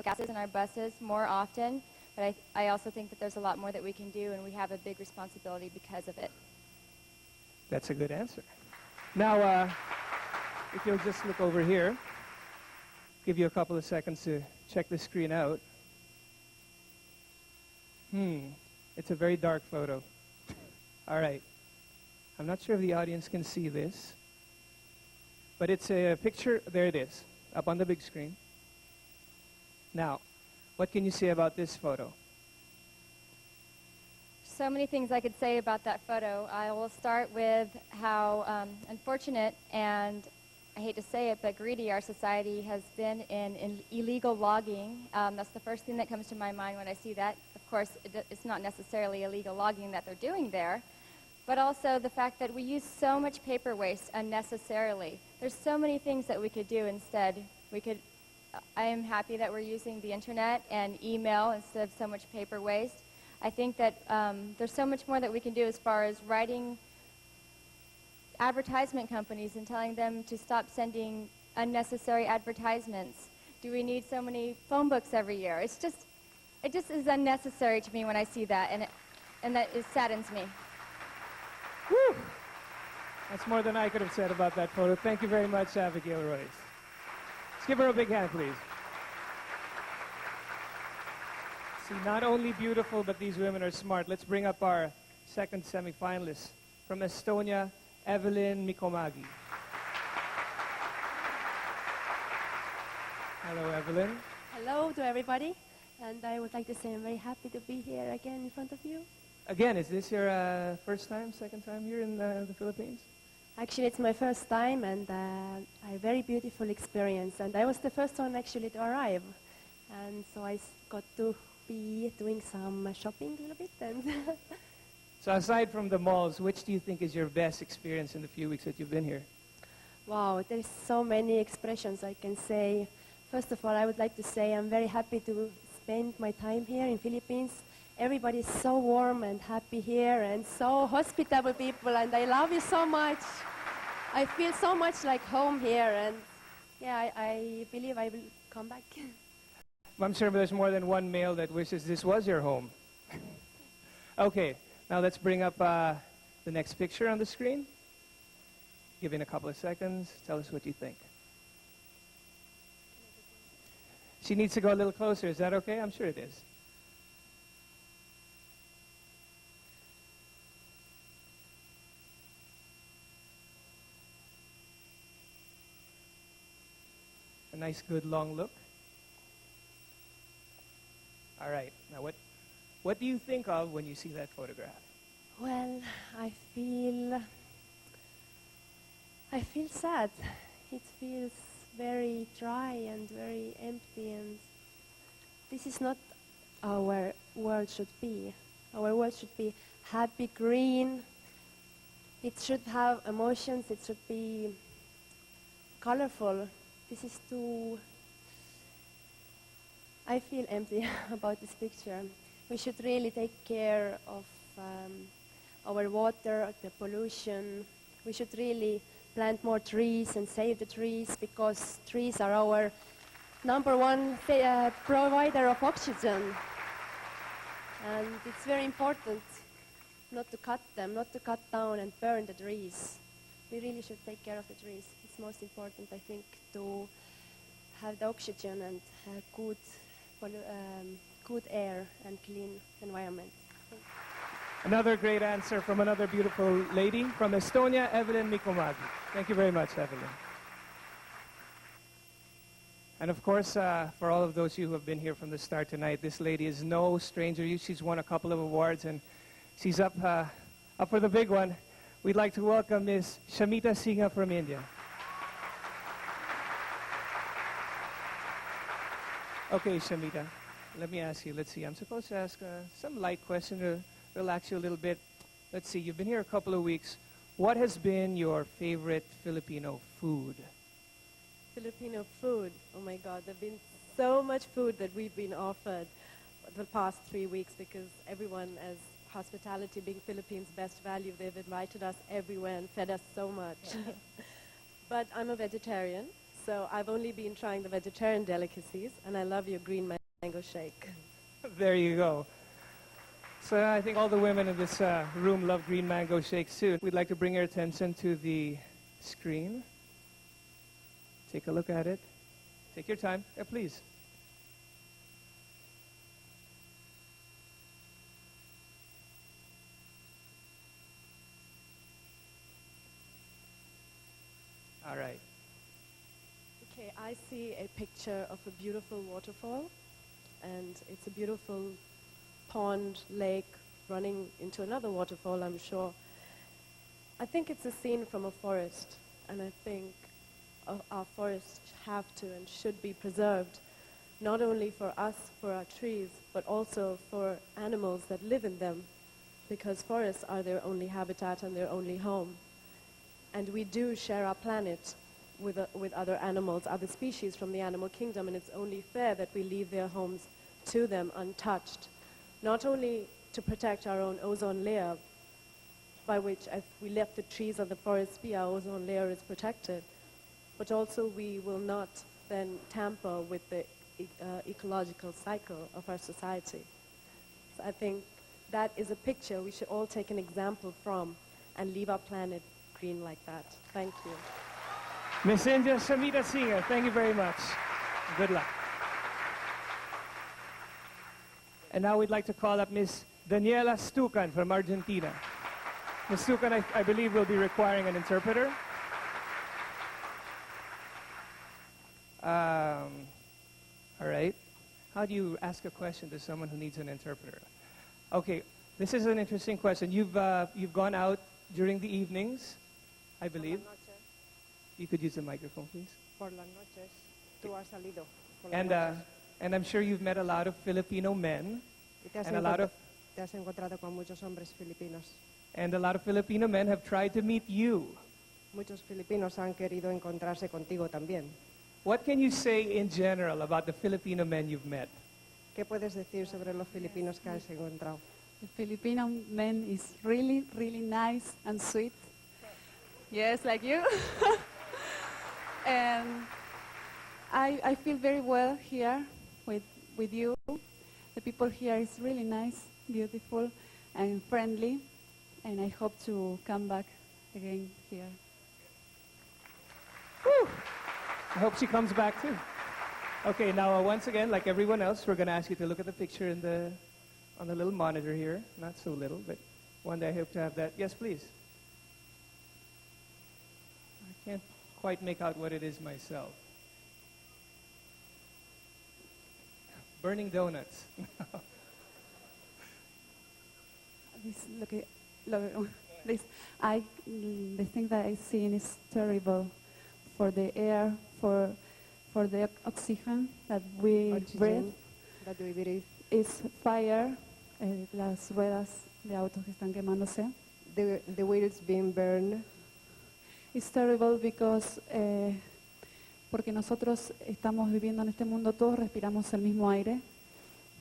Gases in our buses more often, but I also think that there's a lot more that we can do, and we have a big responsibility because of it. That's a good answer. Now, if you'll just look over here, give you a couple of seconds to check the screen out. It's a very dark photo. All right. I'm not sure if the audience can see this, but it's a picture. There it is, up on the big screen. Now, what can you say about this photo? So many things I could say about that photo. I will start with how unfortunate, and I hate to say it, but greedy our society has been in illegal logging. That's the first thing that comes to my mind when I see that. Of course, it's not necessarily illegal logging that they're doing there, but also the fact that we use so much paper waste unnecessarily. There's so many things that we could do instead. I am happy that we're using the internet and email instead of so much paper waste. I think that there's so much more that we can do as far as writing advertisement companies and telling them to stop sending unnecessary advertisements. Do we need so many phone books every year? It just is unnecessary to me when I see that, and that it saddens me. Woo! That's more than I could have said about that photo. Thank you very much, Abigail Royce. Let's give her a big hand, please. See, not only beautiful, but these women are smart. Let's bring up our second semifinalist from Estonia, Evelyn Mikomagi. Hello, Evelyn. Hello to everybody, and I would like to say I'm very happy to be here again in front of you. Again, is this your first time, second time here in the Philippines? Actually, it's my first time, and a very beautiful experience. And I was the first one actually to arrive, and so I got to be doing some shopping a little bit. And So aside from the malls, which do you think is your best experience in the few weeks that you've been here? wow, there's so many expressions I can say. First of all, I would like to say I'm very happy to spend my time here in Philippines. Everybody's so warm and happy here, and so hospitable people, and I love you so much. I feel so much like home here, and yeah, I believe I will come back. I'm sure there's more than one male that wishes this was your home. Okay, now let's bring up the next picture on the screen. Give it a couple of seconds. Tell us what you think. She needs to go a little closer. Is that okay? I'm sure it is. A nice, good, long look. All right. Now, what do you think of when you see that photograph? Well, I feel sad. It feels very dry and very empty, and this is not our world should be. Our world should be happy, green. It should have emotions. It should be colorful. This is too... I feel empty about this picture. We should really take care of our water, the pollution. We should really plant more trees and save the trees, because trees are our number one provider of oxygen. And it's very important not to cut them, not to cut down and burn the trees. We really should take care of the trees. It's most important, I think, to have the oxygen and good air and clean environment. Another great answer from another beautiful lady from Estonia, Evelyn Mikomagi. Thank you very much, Evelyn. And of course, for all of those of you who have been here from the start tonight, this lady is no stranger. She's won a couple of awards, and she's up for the big one. We'd like to welcome Ms. Shamita Singha from India. Okay, Shamita, let me ask you. Let's see. I'm supposed to ask some light question to relax you a little bit. Let's see, you've been here a couple of weeks. What has been your favorite Filipino food? Filipino food. Oh my God, there's been so much food that we've been offered the past 3 weeks because everyone, as hospitality being Philippines' best value, they've invited us everywhere and fed us so much. But I'm a vegetarian, so I've only been trying the vegetarian delicacies, and I love your green mango shake. There you go. So I think all the women in this room love green mango shakes too. We'd like to bring your attention to the screen. Take a look at it. Take your time. Yeah, please. All right. Okay, I see a picture of a beautiful waterfall, and it's a beautiful pond, lake, running into another waterfall, I'm sure. I think it's a scene from a forest, and I think our forests have to and should be preserved, not only for us, for our trees, but also for animals that live in them, because forests are their only habitat and their only home. And we do share our planet with other animals, other species from the animal kingdom, and it's only fair that we leave their homes to them untouched, not only to protect our own ozone layer, by which if we let the trees and the forests be, our ozone layer is protected, but also we will not then tamper with the ecological cycle of our society. So I think that is a picture we should all take an example from and leave our planet green like that. Thank you. Miss India Shamita Singer, thank you very much. Good luck. And now we'd like to call up Miss Daniela Stucan from Argentina. Ms. Stucan, I believe, will be requiring an interpreter. All right. How do you ask a question to someone who needs an interpreter? Okay, this is an interesting question. You've gone out during the evenings, I believe. You could use the microphone, please. Por las noches, tú has salido. Por las And noches. and I'm sure you've met a lot of Filipino men, Y te has and a lot of encontrado con muchos hombres filipinos. Filipino men have tried to meet you. Muchos filipinos han querido encontrarse contigo también. What can you say in general about the Filipino men you've met? ¿Qué puedes decir sobre los filipinos que has encontrado? The Filipino man is really, really nice and sweet. Yes, like you. And I feel very well here with you. The people here is really nice, beautiful, and friendly. And I hope to come back again here. Whew. I hope she comes back too. Okay, now once again, like everyone else, we're going to ask you to look at the picture on the little monitor here. Not so little, but one day I hope to have that. Yes, please. I can't quite make out what it is myself. Burning donuts. This, this, the thing that I see is terrible for the air, for the oxygen that we breathe. That we breathe. Is fire, las ruedas de autos que están quemándose. The wheels being burned. It's terrible because porque nosotros estamos viviendo en este mundo, todos respiramos el mismo aire.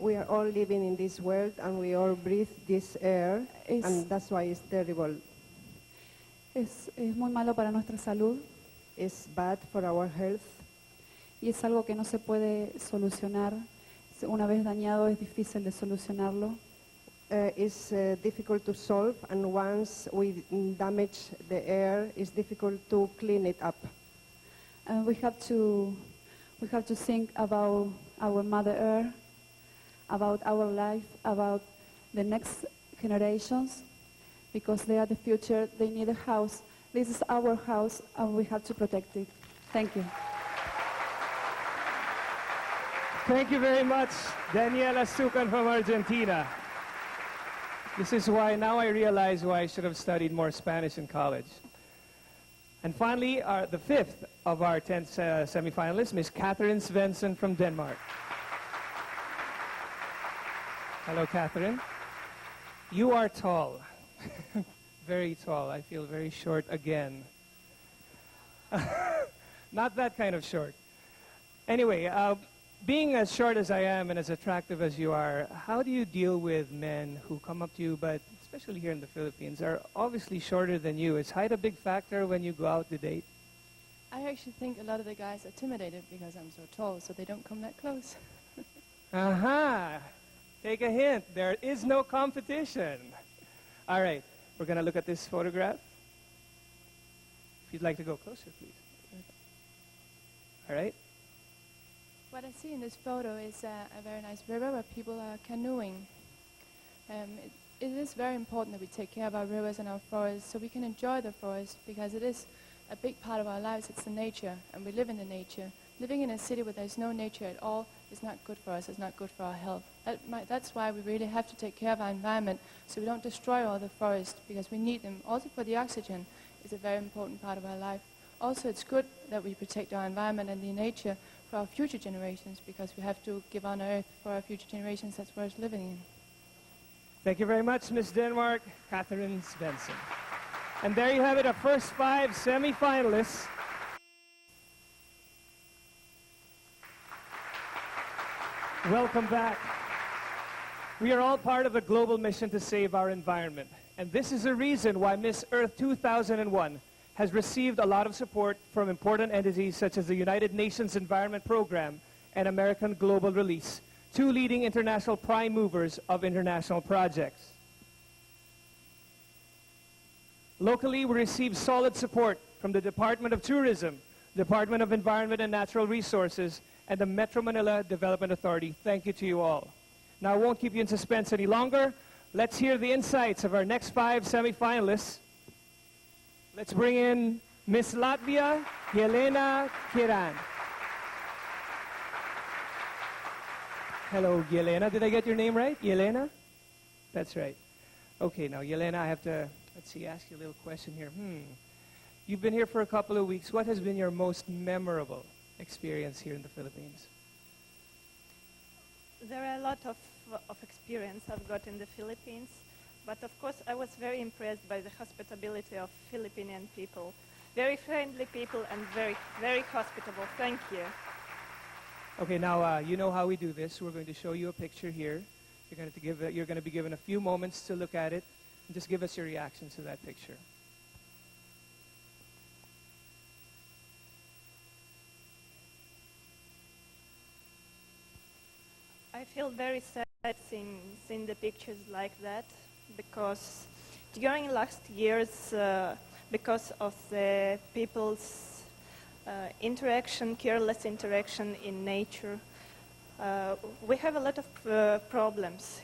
We are all living in this world and we all breathe this air, and that's why it's terrible. Es muy malo para nuestra salud. It's bad for our health. Y es algo que no se puede solucionar. Una vez dañado es difícil de solucionarlo. It's difficult to solve, and once we damage the air, it's difficult to clean it up. And we have to think about our Mother Earth, about our life, about the next generations, because they are the future. They need a house. This is our house, and we have to protect it. Thank you. Thank you very much, Daniela Stucan from Argentina. This is why now I realize why I should have studied more Spanish in college. And finally, the fifth of our 10th semifinalists, Miss Catherine Svensson from Denmark. Hello, Catherine. You are tall. Very tall. I feel very short again. Not that kind of short. Anyway, being as short as I am and as attractive as you are, how do you deal with men who come up to you, but especially here in the Philippines, are obviously shorter than you? Is height a big factor when you go out to date? I actually think a lot of the guys are intimidated because I'm so tall, so they don't come that close. Aha! Take a hint. There is no competition. All right. We're going to look at this photograph. If you'd like to go closer, please. All right. What I see in this photo is a very nice river where people are canoeing. It is very important that we take care of our rivers and our forests so we can enjoy the forest, because it is a big part of our lives. It's the nature, and we live in the nature. Living in a city where there's no nature at all is not good for us. It's not good for our health. That's why we really have to take care of our environment so we don't destroy all the forests, because we need them. Also for the oxygen is a very important part of our life. Also, it's good that we protect our environment and the nature for our future generations, because we have to give on Earth for our future generations. That's worth living in. Thank you very much, Miss Denmark, Catherine Svensson. And there you have it, our first 5 semifinalists. Welcome back. We are all part of a global mission to save our environment. And this is the reason why Miss Earth 2001 has received a lot of support from important entities such as the United Nations Environment Program and American Global Release, 2 leading international prime movers of international projects. Locally, we receive solid support from the Department of Tourism, Department of Environment and Natural Resources, and the Metro Manila Development Authority. Thank you to you all. Now, I won't keep you in suspense any longer. Let's hear the insights of our next 5 semifinalists. Let's bring in Miss Latvia, Yelena Kiran. Hello, Yelena. Did I get your name right? Yelena? That's right. Okay, now, Yelena, I have to, ask you a little question here. You've been here for a couple of weeks. What has been your most memorable experience here in the Philippines? There are a lot of experience I've got in the Philippines, but of course I was very impressed by the hospitality of Filipinian people. Very friendly people and very, very hospitable. Thank you. Okay, now you know how we do this. We're going to show you a picture here. You're going to be given a few moments to look at it, and just give us your reactions to that picture. I feel very sad seeing the pictures like that, because during last years, because of the people's careless interaction in nature, we have a lot of problems,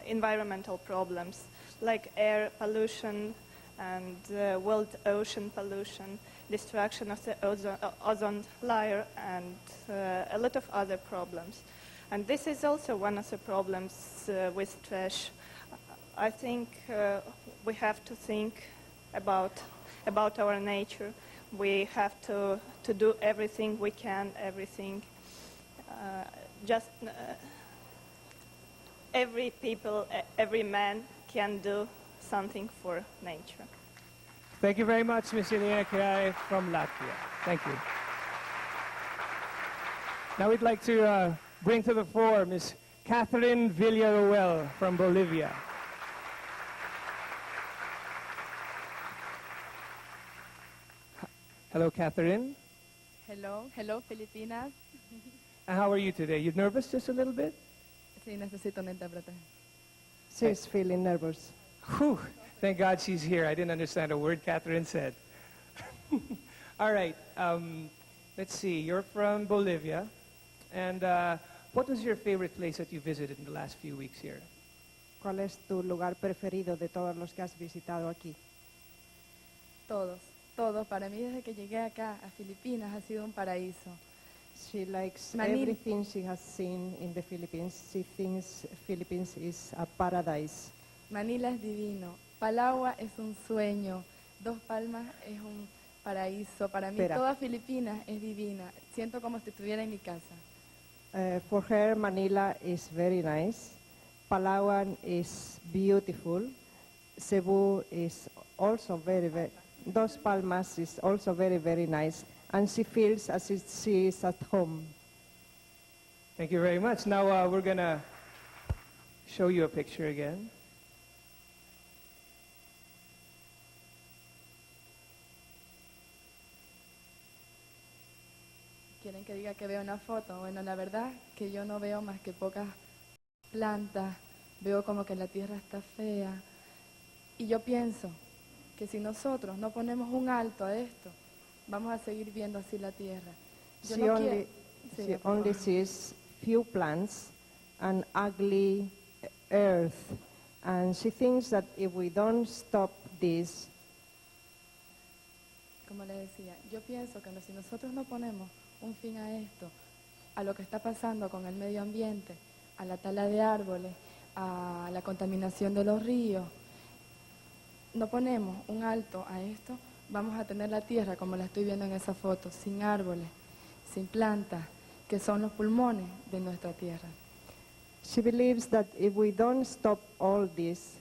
environmental problems, like air pollution and world ocean pollution, destruction of the ozone layer, and a lot of other problems. And this is also one of the problems with trash. I think we have to think about our nature. We have to do everything we can, every man can do something for nature. Thank you very much, Ms. Yelena Kiran from Latvia. Thank you. Now we'd like to bring to the floor Ms. Catherine Villaruel from Bolivia. Hello, Catherine. Hello, Filipinas. And how are you today? You nervous just a little bit? Sí, necesito un intérprete. She's feeling nervous. Whew. Thank God she's here. I didn't understand a word Catherine said. All right. Let's see. You're from Bolivia. And what was your favorite place that you visited in the last few weeks here? ¿Cuál es tu lugar preferido de todos los que has visitado aquí? Todos. Para mí, desde que llegué acá a Filipinas, ha sido un paraíso. She likes everything she has seen in the Philippines. She thinks Philippines is a paradise. Manila es divino. Palawa es un sueño. Dos Palmas es un paraíso. Para mí, toda Filipinas es divina. Siento como si estuviera en mi casa. For her, Manila is very nice. Palawan is beautiful. Cebu is also very, Dos Palmas is also very nice. And she feels as if she is at home. Thank you very much. Now we're going to show you a picture again. ¿Quieren que diga que veo una foto? Bueno, la verdad que yo no veo más que pocas plantas, veo como que la tierra está fea. Y yo pienso que si nosotros no ponemos un alto a esto, vamos a seguir viendo así la tierra. Yo She no only, quiero- Sí, she por only favor. sees few plants and ugly earth. And she thinks that if we don't stop this, Como le decía, yo pienso que si nosotros no ponemos un fin a esto, a lo que está pasando con el medio ambiente, a la tala de árboles, a la contaminación de los ríos, no ponemos un alto a esto, vamos a tener la tierra como la estoy viendo en esa foto, sin árboles, sin plantas, que son los pulmones de nuestra tierra. she believes that if we don't stop all this,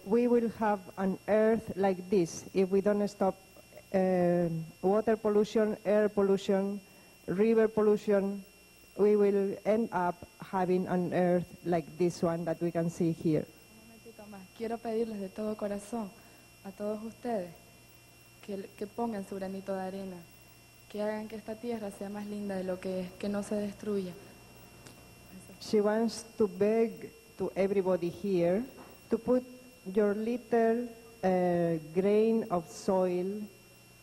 we will have an earth like this. If we don't stop water pollution, air pollution, river pollution, we will end up having an earth like this one that we can see here. Un momentito más. Quiero pedirles de todo corazón a todos ustedes que pongan su granito de arena, que hagan que esta tierra sea más linda de lo que es, que no se destruya. She wants to beg to everybody here to put your little grain of soil,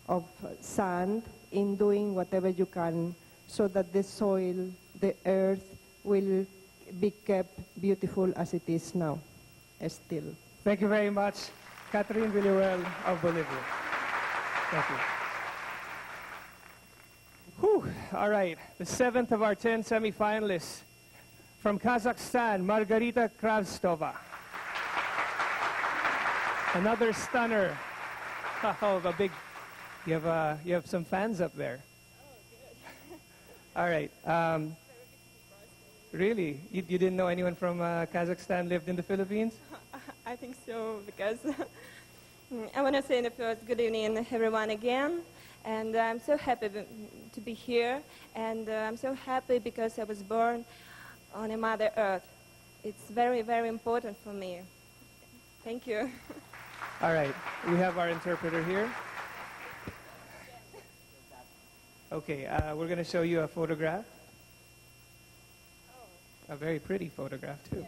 of sand, in doing whatever you can so that the soil, the earth, will be kept beautiful as it is now, still. Thank you very much, Catherine Villarreal of Bolivia. Thank you. Whew. All right, the 7th of our 10 semifinalists from Kazakhstan, Margarita Kravstova. Another stunner. Oh, a big. You have some fans up there. All right. Really? You didn't know anyone from Kazakhstan lived in the Philippines? I think so, because I want to say in the first, good evening, everyone, again. And I'm so happy to be here. And I'm so happy because I was born on a Mother Earth. It's very, very important for me. Thank you. All right. We have our interpreter here. Okay, we're going to show you a photograph. A very pretty photograph, too.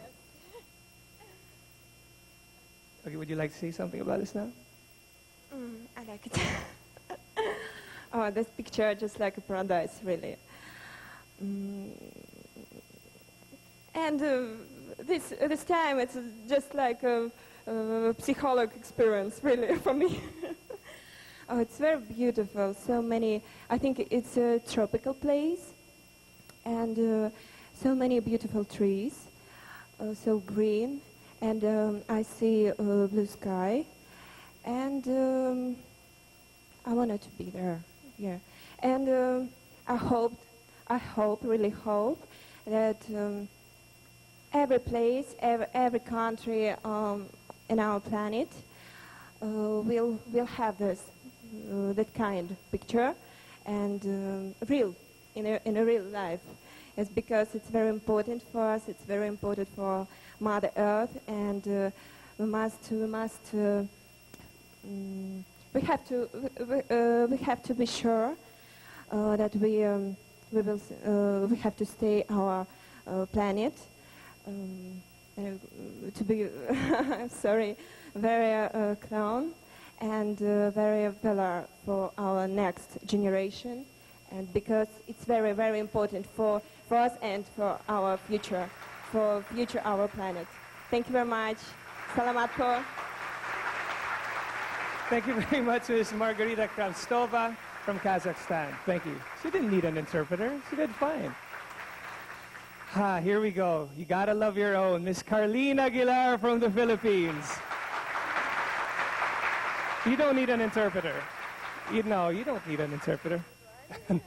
Okay, would you like to say something about this now? I like it. Oh, this picture just like a paradise, really. And this time it's just like a psychological experience, really, for me. Oh, it's very beautiful. So many. I think it's a tropical place, and so many beautiful trees, so green, and I see blue sky, and I wanted to be there. Yeah, and I really hope that every place, every country in our planet will have this. That kind of picture, and real, in a real life. It's because it's very important for us. It's very important for Mother Earth, and we have to be sure that we have to stay our planet to be sorry, very calm. And very pillar for our next generation, and because it's very, very important for us and for our future our planet. Thank you very much. Salamat po. Thank you very much, Ms. Margarita Kravstova from Kazakhstan. Thank you. She didn't need an interpreter. She did fine. Here we go. You gotta love your own. Ms. Carlene Aguilar from the Philippines. You don't need an interpreter. No, you don't need an interpreter.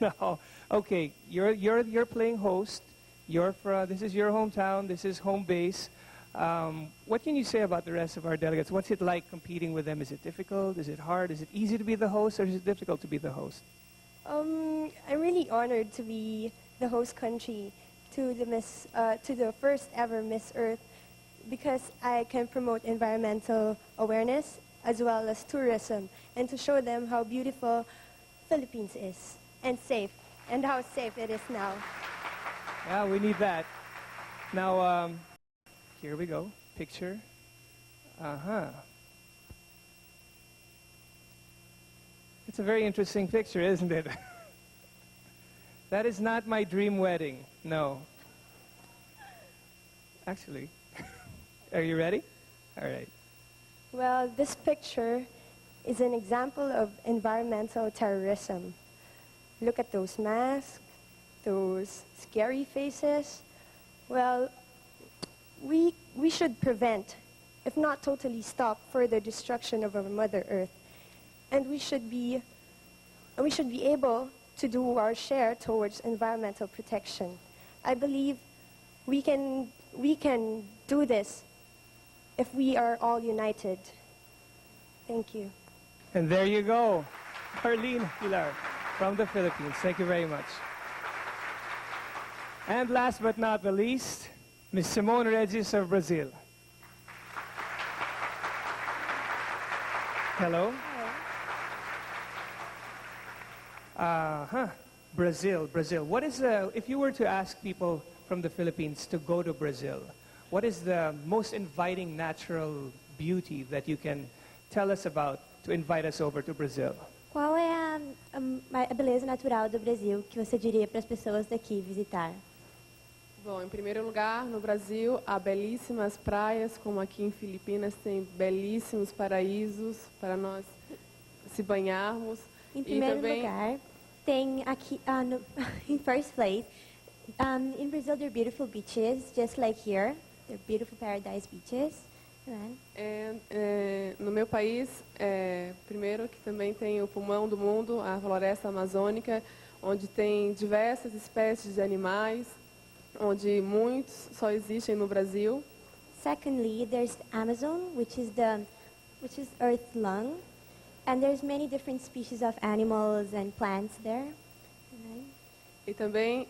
No. Okay, you're playing host. This is your hometown. This is home base. What can you say about the rest of our delegates? What's it like competing with them? Is it difficult? Is it hard? Is it easy to be the host, or is it difficult to be the host? I'm really honored to be the host country to the first ever Miss Earth, because I can promote environmental awareness as well as tourism, and to show them how beautiful Philippines is and safe, and how safe it is now. Yeah, we need that. Now, here we go. Picture. It's a very interesting picture, isn't it? That is not my dream wedding. No. Actually, are you ready? All right. Well, this picture is an example of environmental terrorism. Look at those masks, those scary faces. Well, we should prevent, if not totally stop, further destruction of our Mother Earth. And we should be able to do our share towards environmental protection. I believe we can do this if we are all united. Thank you. And there you go, Arlene Pilar from the Philippines. Thank you very much. And last but not the least, Ms. Simone Regis of Brazil. Hello. Brazil. What is if you were to ask people from the Philippines to go to Brazil, what is the most inviting natural beauty that you can tell us about to invite us over to Brazil? Qual é a beleza natural do Brasil que você diria para as pessoas daqui visitar? Bom, em primeiro lugar, no Brasil, há belíssimas praias, como aqui em Filipinas tem belíssimos paraísos para nós se banharmos. Em primeiro lugar, tem aqui, in first place, in Brazil there are beautiful beaches, just like here. They're beautiful paradise beaches. No meu país, primeiro que também tem o pulmão do mundo, a floresta amazônica, onde tem diversas espécies de animais, onde muitos só existem no Brasil. Secondly, there's the Amazon, which is Earth's lung, and there's many different species of animals and plants there. E também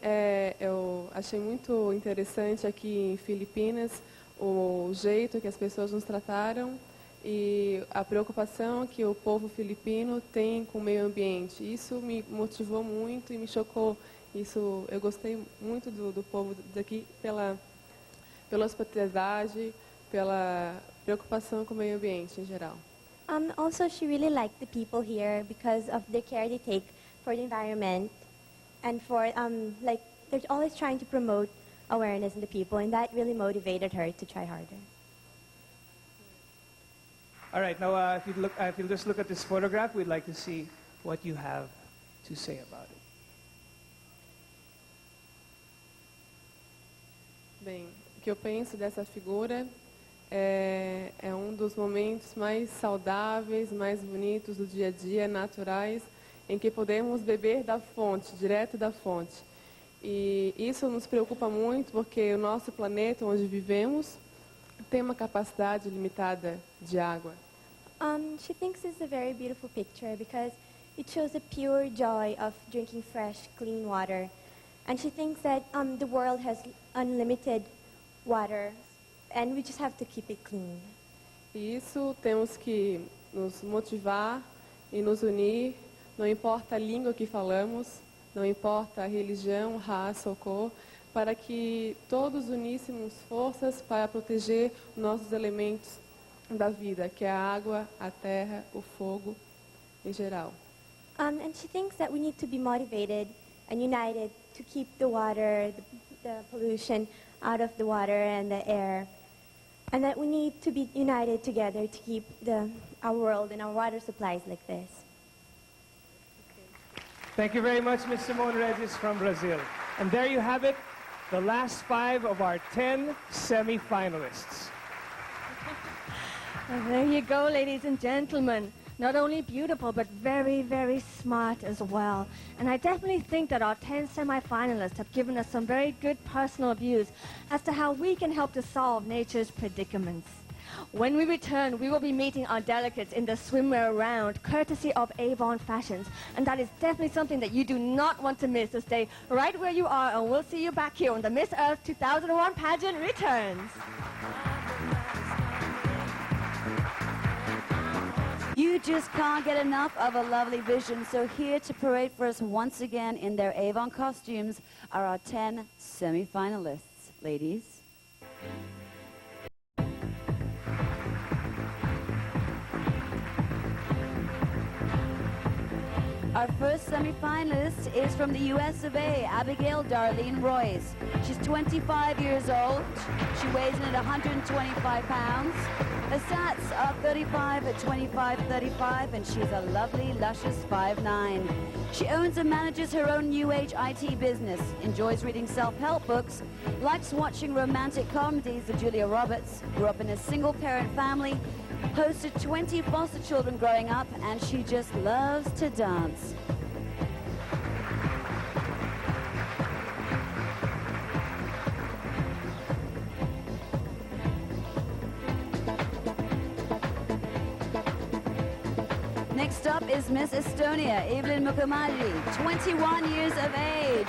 eu achei muito interessante aqui em Filipinas o jeito que as pessoas nos trataram e a preocupação que o povo filipino tem com o meio ambiente. Isso me motivou muito e me chocou. Isso, eu gostei muito do povo daqui pela hospitalidade, pela preocupação com o meio ambiente em geral. Also, she really liked the people here because of the care they take for the environment, and for they're always trying to promote awareness in the people, and that really motivated her to try harder. All right, now if you just look at this photograph, we'd like to see what you have to say about it. Bem, o que eu penso dessa figura é um dos momentos mais saudáveis, mais bonitos do dia a dia, naturais, em que podemos beber da fonte, direto da fonte. E isso nos preocupa muito porque o nosso planeta onde vivemos tem uma capacidade limitada de água. She thinks it's a very beautiful picture because it shows the pure joy of drinking fresh, clean water. And she thinks that the world has unlimited water, and we just have to keep it clean. E isso temos que nos motivar e nos unir, não importa a língua que falamos, não importa a religião, raça ou cor, para que todos uníssemos forças para proteger nossos elementos da vida, que é a água, a terra, o fogo, em geral. And she thinks that we need to be motivated and united to keep the water, the pollution out of the water and the air, and that we need to be united together to keep our world and our water supplies like this. Thank you very much, Ms. Simone Regis from Brazil. And there you have it, the last 5 of our 10 semi-finalists. There you go, ladies and gentlemen. Not only beautiful, but very, very smart as well. And I definitely think that our 10 semi-finalists have given us some very good personal views as to how we can help to solve nature's predicaments. When we return, we will be meeting our delegates in the swimwear round, courtesy of Avon Fashions. And that is definitely something that you do not want to miss. So stay right where you are, and we'll see you back here when the Miss Earth 2001 pageant returns. You just can't get enough of a lovely vision. So here to parade for us once again in their Avon costumes are our 10 semi-finalists. Ladies. Our first semi-finalist is from the US of A, Abigail Darlene Royce. She's 25 years old. She weighs in at 125 pounds. Her stats are 35 at 25, 35, and she's a lovely, luscious 5'9". She owns and manages her own new age IT business, enjoys reading self-help books, likes watching romantic comedies of Julia Roberts, grew up in a single-parent family, hosted 20 foster children growing up, and she just loves to dance. Next up is Miss Estonia, Evelyn Mukamadi, 21 years of age.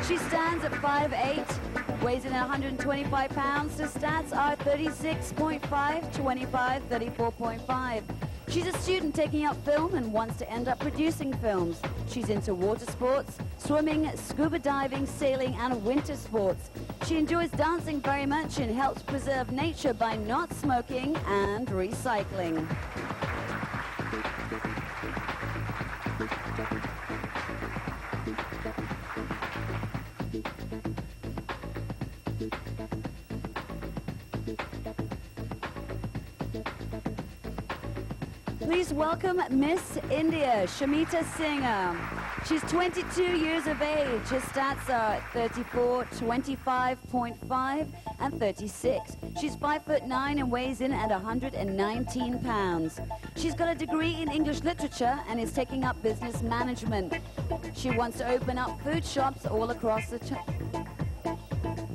She stands at 5'8", weighs in at 125 pounds. Her stats are 36.5, 25, 34.5. She's a student taking up film and wants to end up producing films. She's into water sports, swimming, scuba diving, sailing, and winter sports. She enjoys dancing very much and helps preserve nature by not smoking and recycling. Please welcome Miss India, Shamita Singh. She's 22 years of age. Her stats are 34, 25.5, and 36. She's 5'9" and weighs in at 119 pounds. She's got a degree in English literature and is taking up business management. She wants to open up food shops all across the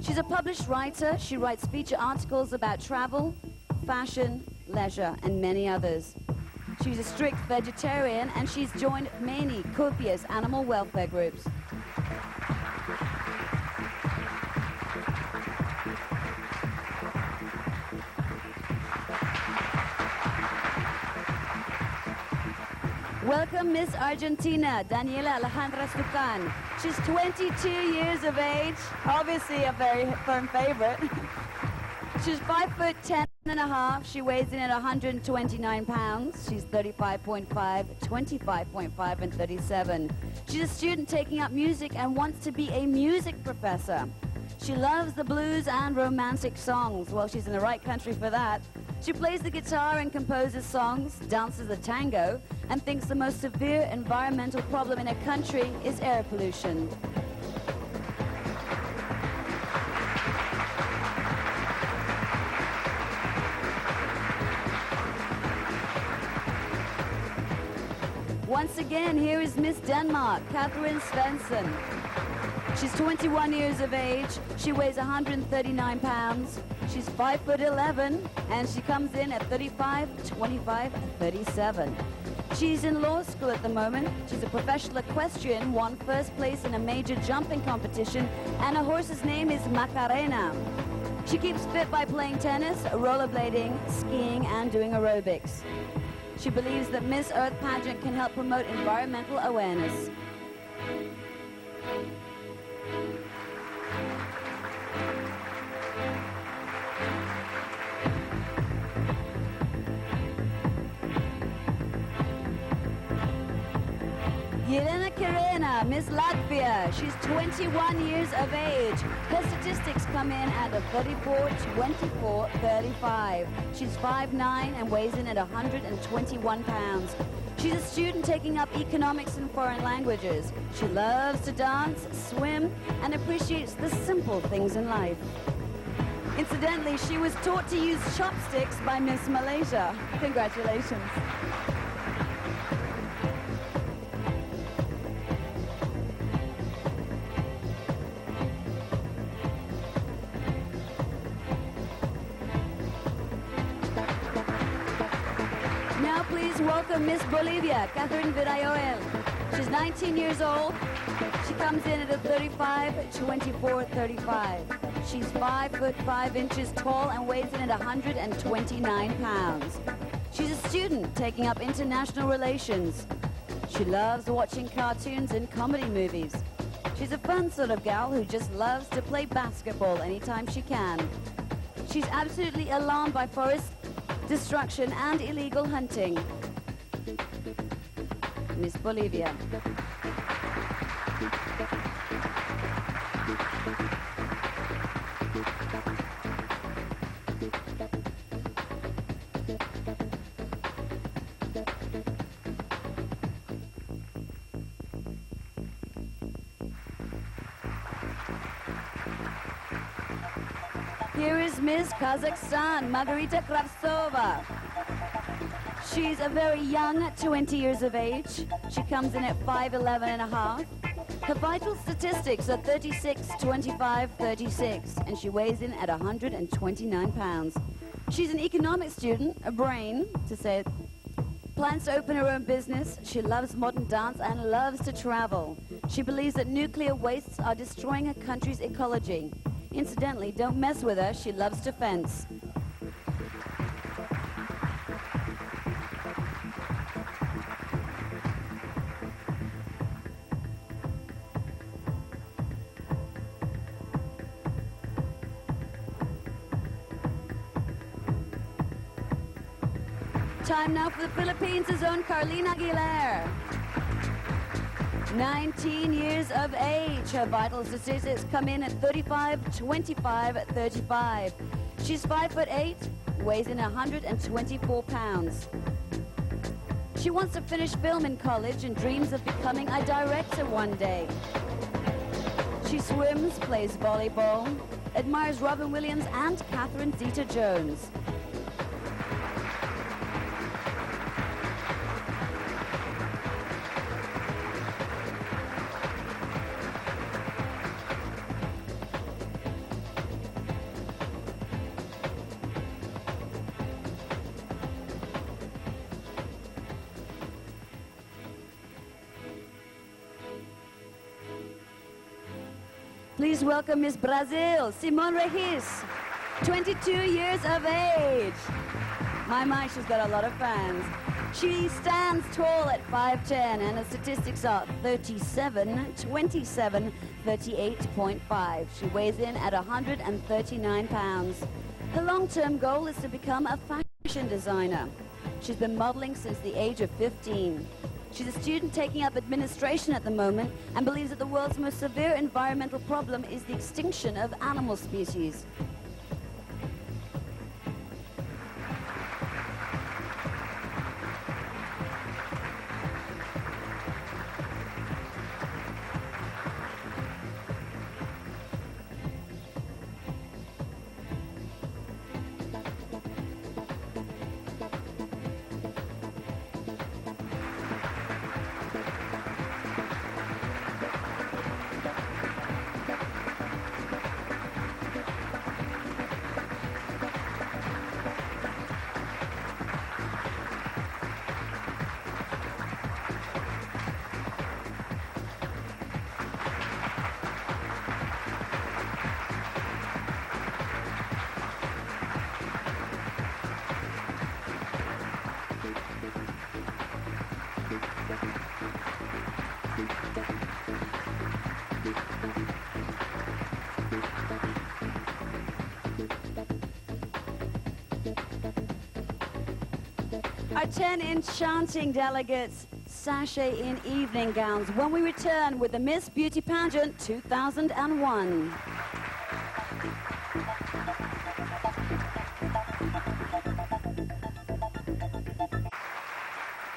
She's a published writer. She writes feature articles about travel, fashion, leisure, and many others. She's a strict vegetarian, and she's joined many copious animal welfare groups. Welcome Miss Argentina, Daniela Alejandra Stucan. She's 22 years of age, obviously a very firm favorite. She's 5'10" and a half. She weighs in at 129 pounds. She's 35.5, 25.5, and 37. She's a student taking up music and wants to be a music professor. She loves the blues and romantic songs. Well, she's in the right country for that. She plays the guitar and composes songs, dances the tango, and thinks the most severe environmental problem in her country is air pollution. Once again, here is Miss Denmark, Catherine Svensson. She's 21 years of age. She weighs 139 pounds. She's 5'11", and she comes in at 35, 25, and 37. She's in law school at the moment. She's a professional equestrian, won first place in a major jumping competition, and her horse's name is Macarena. She keeps fit by playing tennis, rollerblading, skiing, and doing aerobics. She believes that Miss Earth pageant can help promote environmental awareness. Yelena Kirena, Miss Latvia. She's 21 years of age. Her statistics come in at a 34, 24, 35. She's 5'9" and weighs in at 121 pounds. She's a student taking up economics and foreign languages. She loves to dance, swim, and appreciates the simple things in life. Incidentally, she was taught to use chopsticks by Miss Malaysia. Congratulations. welcome Miss Bolivia, Catherine Virayoel. She's 19 years old. She comes in at a 35, 24, 35. She's 5 foot 5 inches tall and weighs in at 129 pounds. She's a student taking up international relations. She loves watching cartoons and comedy movies. She's a fun sort of gal who just loves to play basketball anytime she can. She's absolutely alarmed by forest destruction and illegal hunting. Miss Bolivia. Here is Miss Kazakhstan, Margarita Kravtsova. She's a very young, 20 years of age. She comes in at 5'11 and a half. Her vital statistics are 36, 25, 36, and she weighs in at 129 pounds. She's an economics student, a brain, to say it. Plans to open her own business. She loves modern dance and loves to travel. She believes that nuclear wastes are destroying her country's ecology. Incidentally, don't mess with her. She loves to fence. Time now for the Philippines' own Carlina Aguilar. 19 years of age. Her vital statistics come in at 35, 25, 35. She's 5'8", weighs in 124 pounds. She wants to finish film in college and dreams of becoming a director one day. She swims, plays volleyball, admires Robin Williams and Catherine Zeta-Jones. Please welcome Miss Brazil, Simone Regis, 22 years of age. My, she's got a lot of fans. She stands tall at 5'10", and her statistics are 37, 27, 38.5. She weighs in at 139 pounds. Her long-term goal is to become a fashion designer. She's been modeling since the age of 15. She's a student taking up administration at the moment and believes that the world's most severe environmental problem is the extinction of animal species. Our 10 enchanting delegates sashay in evening gowns when we return with the Miss Beauty Pageant 2001.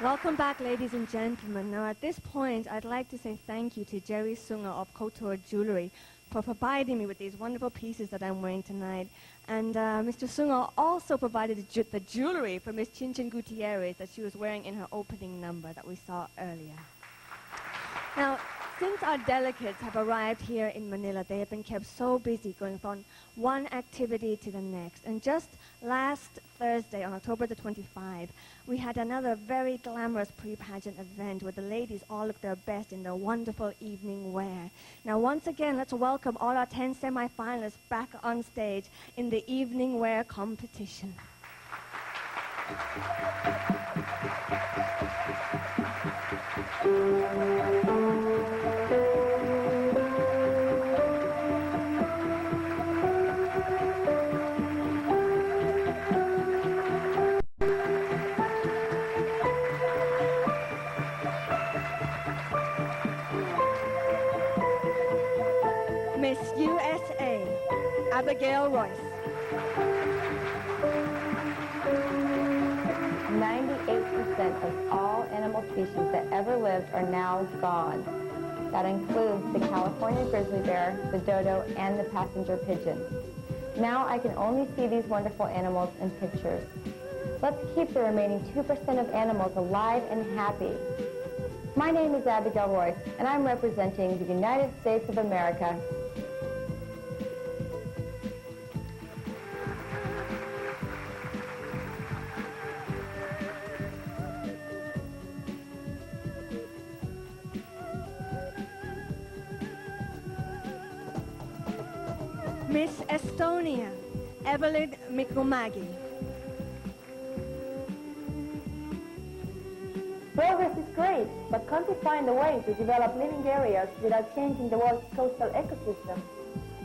Welcome back, ladies and gentlemen. Now, at this point, I'd like to say thank you to Jerry Sunger of Couture Jewelry for providing me with these wonderful pieces that I'm wearing tonight. And Mr. Sunger also provided the jewelry for Miss Chinchin Gutierrez that she was wearing in her opening number that we saw earlier. Now, Since our delegates have arrived here in Manila, they have been kept so busy going from one activity to the next. And just last Thursday, on October the 25th, we had another very glamorous pre-pageant event where the ladies all looked their best in their wonderful evening wear. Now, once again, let's welcome all our 10 semi-finalists back on stage in the evening wear competition. Miss USA, Abigail Royce. 98% of all animal species that ever lived are now gone. That includes the California grizzly bear, the dodo, and the passenger pigeon. Now I can only see these wonderful animals in pictures. Let's keep the remaining 2% of animals alive and happy. My name is Abigail Royce, and I'm representing the United States of America. Miss Estonia, Evelyn Mikumagi. Progress is great, but can't we find a way to develop living areas without changing the world's coastal ecosystem?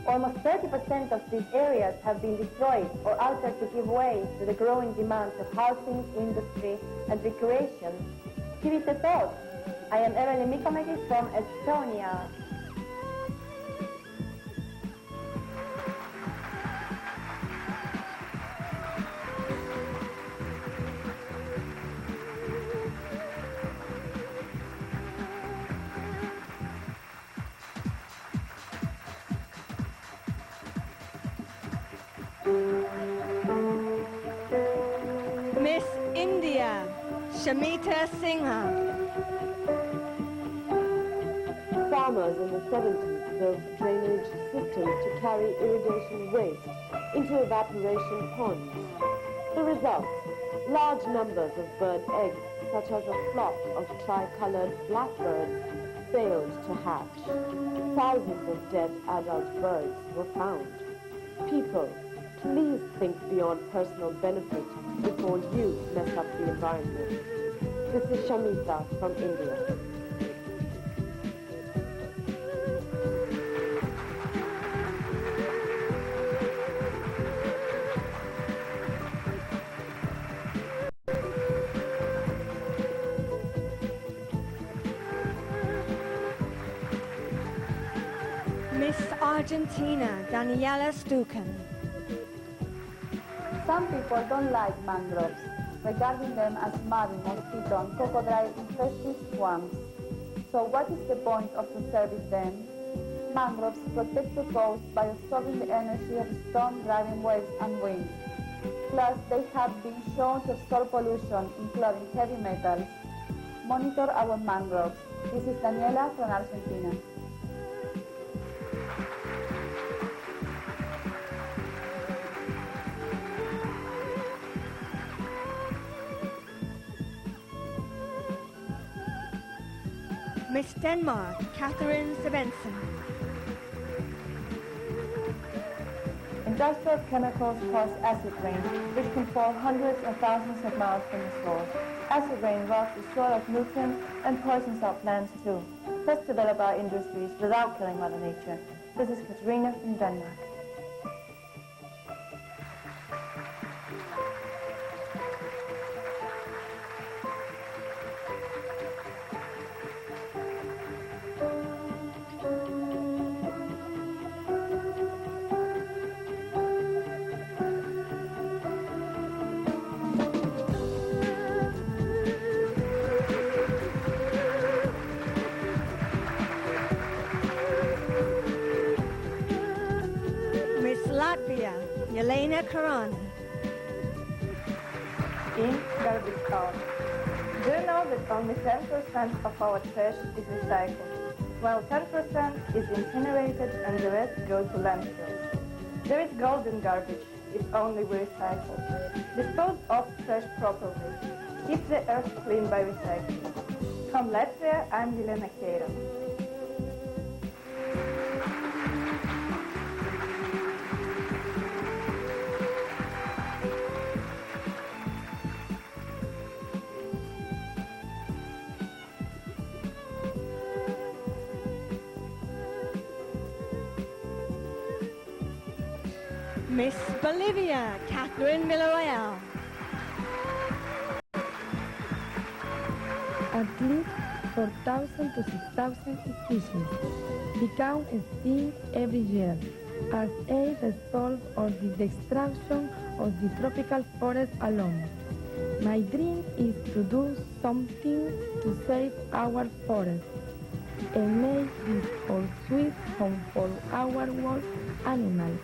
Almost 30% of these areas have been destroyed or altered to give way to the growing demands of housing, industry, and recreation. Give it a thought. I am Evelyn Mikumagi from Estonia. Miss India, Shamita Singha. Farmers in the 70s built drainage systems to carry irrigation waste into evaporation ponds. The result, large numbers of bird eggs, such as a flock of tricolored blackbirds, failed to hatch. Thousands of dead adult birds were found. People, please think beyond personal benefit before you mess up the environment. This is Shamita from India. Miss Argentina, Daniela Stuken. Some people don't like mangroves, regarding them as muddy, mosquito, and crocodile-infested swamps. So what is the point of preserving them? Mangroves protect the coast by absorbing the energy of storm driving waves and wind. Plus, they have been shown to absorb pollution, including heavy metals. Monitor our mangroves. This is Daniela from Argentina. Miss Denmark, Catherine Svensson. Industrial chemicals cause acid rain, which can fall hundreds of thousands of miles from the shore. Acid rain robs the soil of nutrients and poisons our plants too. Let's develop our industries without killing Mother Nature. This is Katarina from Denmark. Latvia, Yelena Karana. In Garbage Town. Do you know that only 10% of our trash is recycled? while 10% is incinerated and the rest goes to landfills. There is golden garbage if only we recycle. Dispose of trash properly. Keep the earth clean by recycling. From Latvia, I'm Yelena Keira. Miss Bolivia, Catherine Villarreal. At least 4,000 to 6,000 species become extinct every year as a result of the destruction of the tropical forest alone. My dream is to do something to save our forest and make this a sweet home for our wild animals.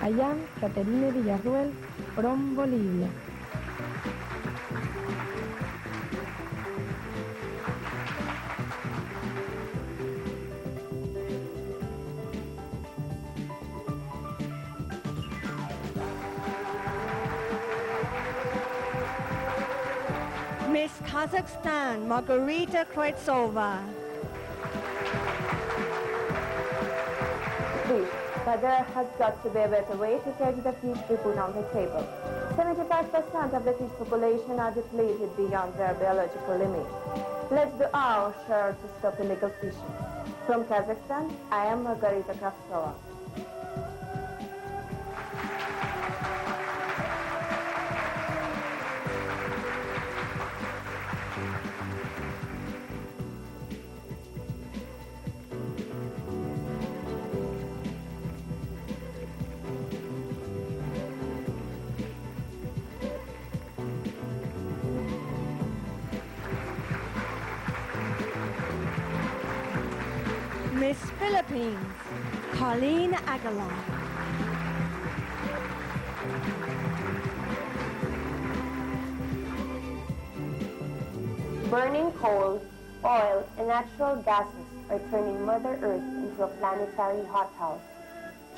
I am Caterine Villarruel from Bolivia. Miss Kazakhstan, Margarita Kreutzova. But there has got to be a better way to take the fish we put on the table. 75% of the fish population are depleted beyond their biological limit. Let's do our share to stop illegal fishing. From Kazakhstan, I am Margarita Kravtsova. Miss Philippines, Colleen Aguilar. Burning coal, oil, and natural gases are turning Mother Earth into a planetary hothouse,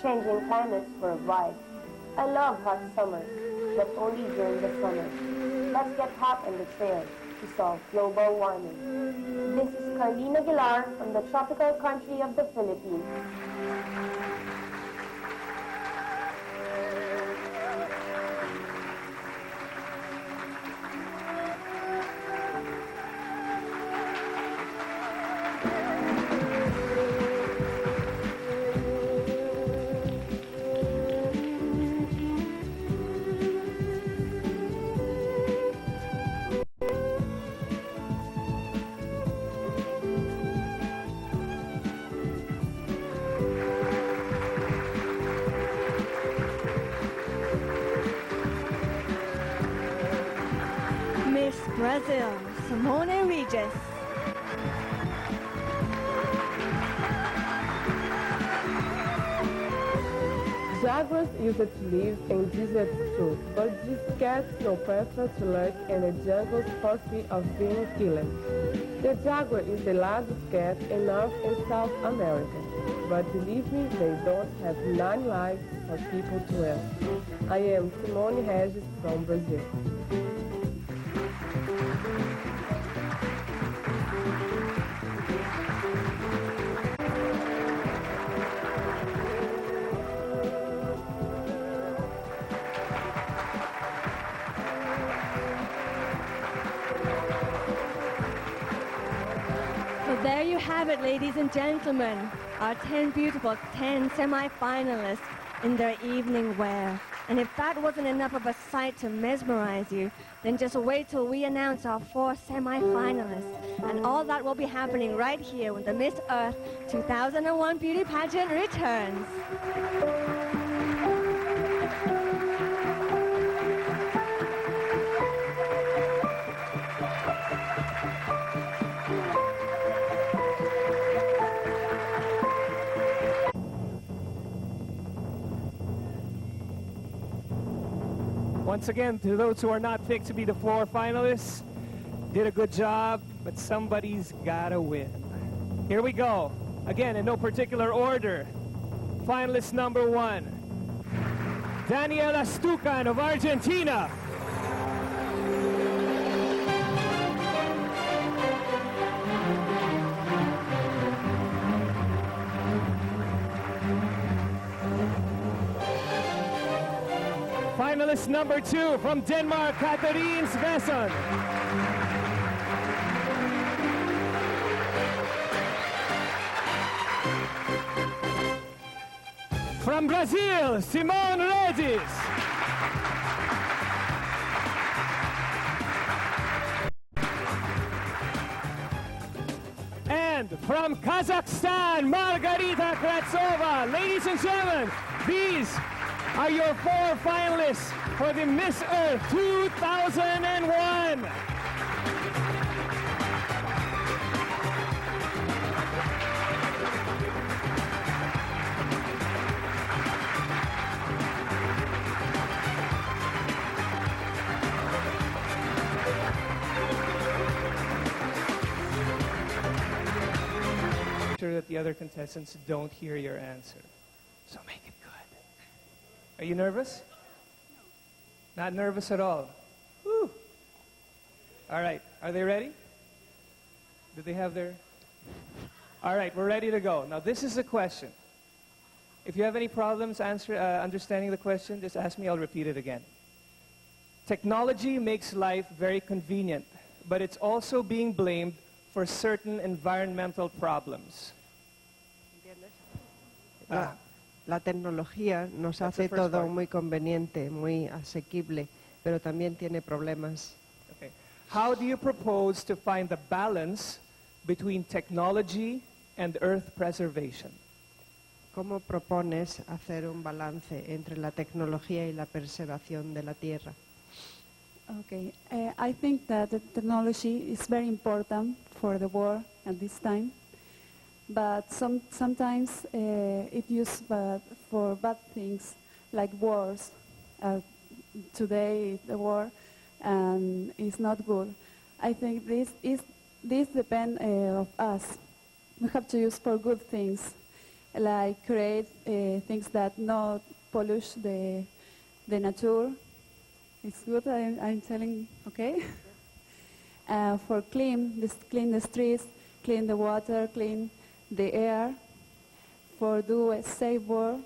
changing climates worldwide. I love hot summers, but only during the summer. Let's get hot on the trail to solve global warming. This is Carlene Aguilar from the tropical country of the Philippines. Miss Brazil, Simone Regis. Jaguars used to live in deserts too, but these cats now prefer to lurk in the jungles for fear of being killed. The jaguar is the largest cat in North and South America, but believe me, they don't have 9 lives for people to wear. I am Simone Regis from Brazil. So there you have it, ladies and gentlemen, our 10 beautiful 10 semi-finalists in their evening wear. And if that wasn't enough of a sight to mesmerize you, then just wait till we announce our 4 semi-finalists. And all that will be happening right here when the Miss Earth 2001 beauty pageant returns. Once again, to those who are not picked to be the 4 finalists, did a good job, but somebody's gotta win. Here we go. Again, in no particular order. Finalist number 1, Daniela Stucan of Argentina. Finalist number 2 from Denmark, Catherine Svensson. From Brazil, Simone Regis. And from Kazakhstan, Margarita Kratsova. Ladies and gentlemen, these are your 4 finalists for the Miss Earth 2001. Sure that the other contestants don't hear your answer. So make it good. Are you nervous? Not nervous at all. Woo. All right, are they ready? Do they have their... All right, we're ready to go. Now this is the question. If you have any problems understanding the question, just ask me, I'll repeat it again. Technology makes life very convenient, but it's also being blamed for certain environmental problems. La tecnología nos hace todo muy conveniente, muy asequible, pero también tiene problemas. Okay. How do you propose to find the balance between technology and earth preservation? ¿Cómo propones hacer un balance entre la tecnología y la preservación de la tierra? Okay, I think that the technology is very important for the world at this time, but sometimes it's used for bad things like wars. Today the war and it's not good. I think this depends of us. We have to use for good things, like create things that not pollute the nature. It's good, I'm telling, okay? For clean the streets, clean the water, clean the air, for do a safe world,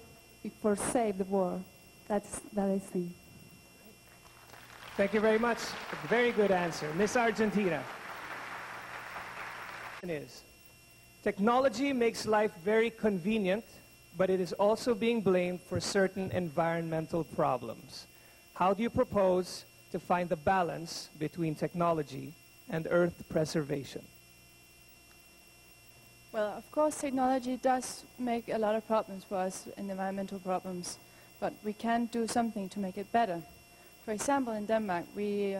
for save the world. That I think. Thank you very much. A very good answer. Miss Argentina. Technology makes life very convenient, but it is also being blamed for certain environmental problems. How do you propose to find the balance between technology and earth preservation? Well, of course, technology does make a lot of problems for us, environmental problems, but we can do something to make it better. For example, in Denmark, we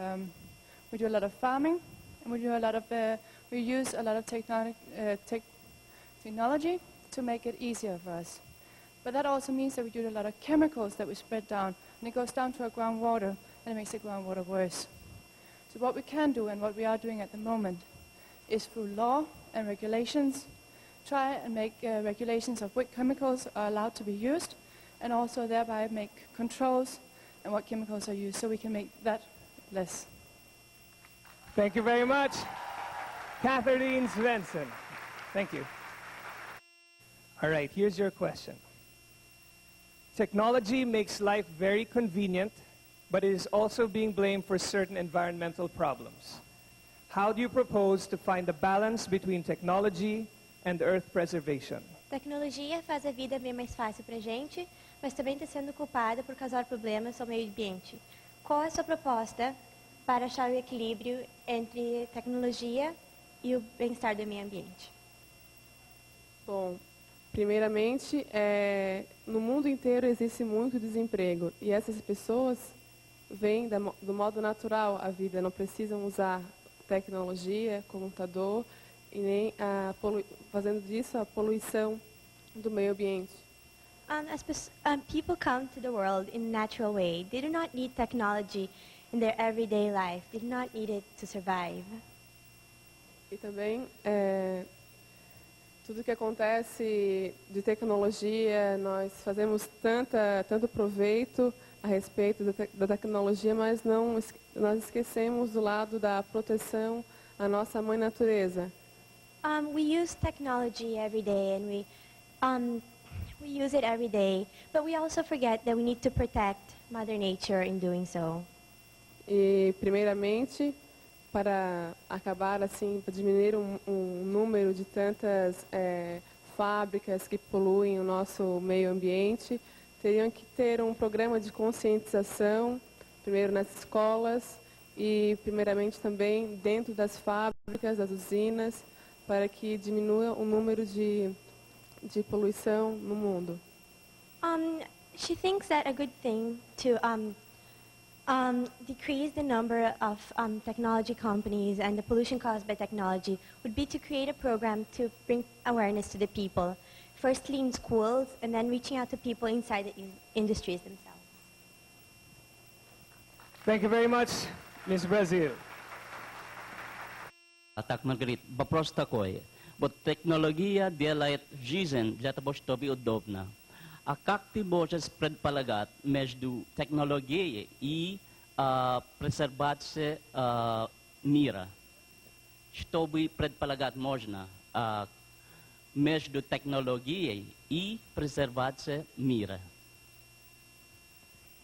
do a lot of farming, and we use a lot of technology to make it easier for us. But that also means that we do a lot of chemicals that we spread down, and it goes down to our groundwater, and it makes the groundwater worse. So what we can do, and what we are doing at the moment, is through law and regulations, try and make regulations of what chemicals are allowed to be used, and also thereby make controls and what chemicals are used, so we can make that less. Thank you very much. Catherine Svensson. Thank you. All right, here's your question. Technology makes life very convenient, but it is also being blamed for certain environmental problems. How do you propose to find the balance between technology and earth preservation? Tecnologia faz a vida bem mais fácil para a gente, mas também está sendo culpada por causar problemas ao meio ambiente. Qual é a sua proposta para achar o equilíbrio entre tecnologia e o bem-estar do meio ambiente? Bom, primeiramente, no mundo inteiro existe muito desemprego e essas pessoas vêm do modo natural à vida, não precisam usar tecnologia, computador e nem fazendo disso a poluição do meio ambiente. People come to the world in a natural way. They do not need technology in their everyday life. They do not need it to survive. E também Tudo que acontece de tecnologia, nós fazemos tanto proveito a respeito da tecnologia, mas nós esquecemos do lado da proteção à nossa mãe natureza. We use technology every day, and we use it every day, but we also forget that we need to protect Mother Nature in doing so. E, primeiramente, para acabar assim, para diminuir um número de tantas fábricas que poluem o nosso meio ambiente, teriam que ter um programa de conscientização, primeiro nas escolas e, primeiramente, também dentro das fábricas, das usinas, para que diminua o número de poluição no mundo. She thinks that a good thing to decrease the number of technology companies and the pollution caused by technology would be to create a program to bring awareness to the people, firstly in schools and then reaching out to people inside the industries themselves. Thank you very much, Ms. Brazil. Tak Margarit, вопрос такой. Вот технология делает жизнь для того, чтобы удобно. А как ты можешь предполагать между технологией и преserвацией мира? Что бы предполагать можно между технологией и презервацией мира?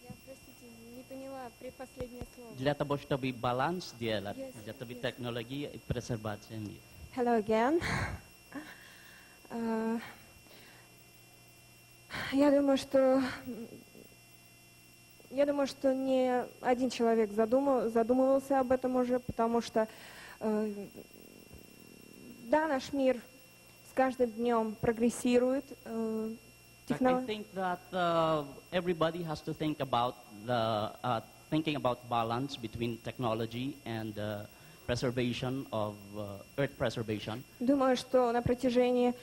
Я, простите, не поняла последнее слово. Для того, чтобы баланс делать, для того, чтобы технология и презервация мира. Hello again. Я думаю, что не один человек задумывался об этом уже, потому что да, наш мир с каждым днем прогрессирует. I think that everybody has to think about thinking about balance between technology and preservation of earth preservation. Думаю, что на протяжении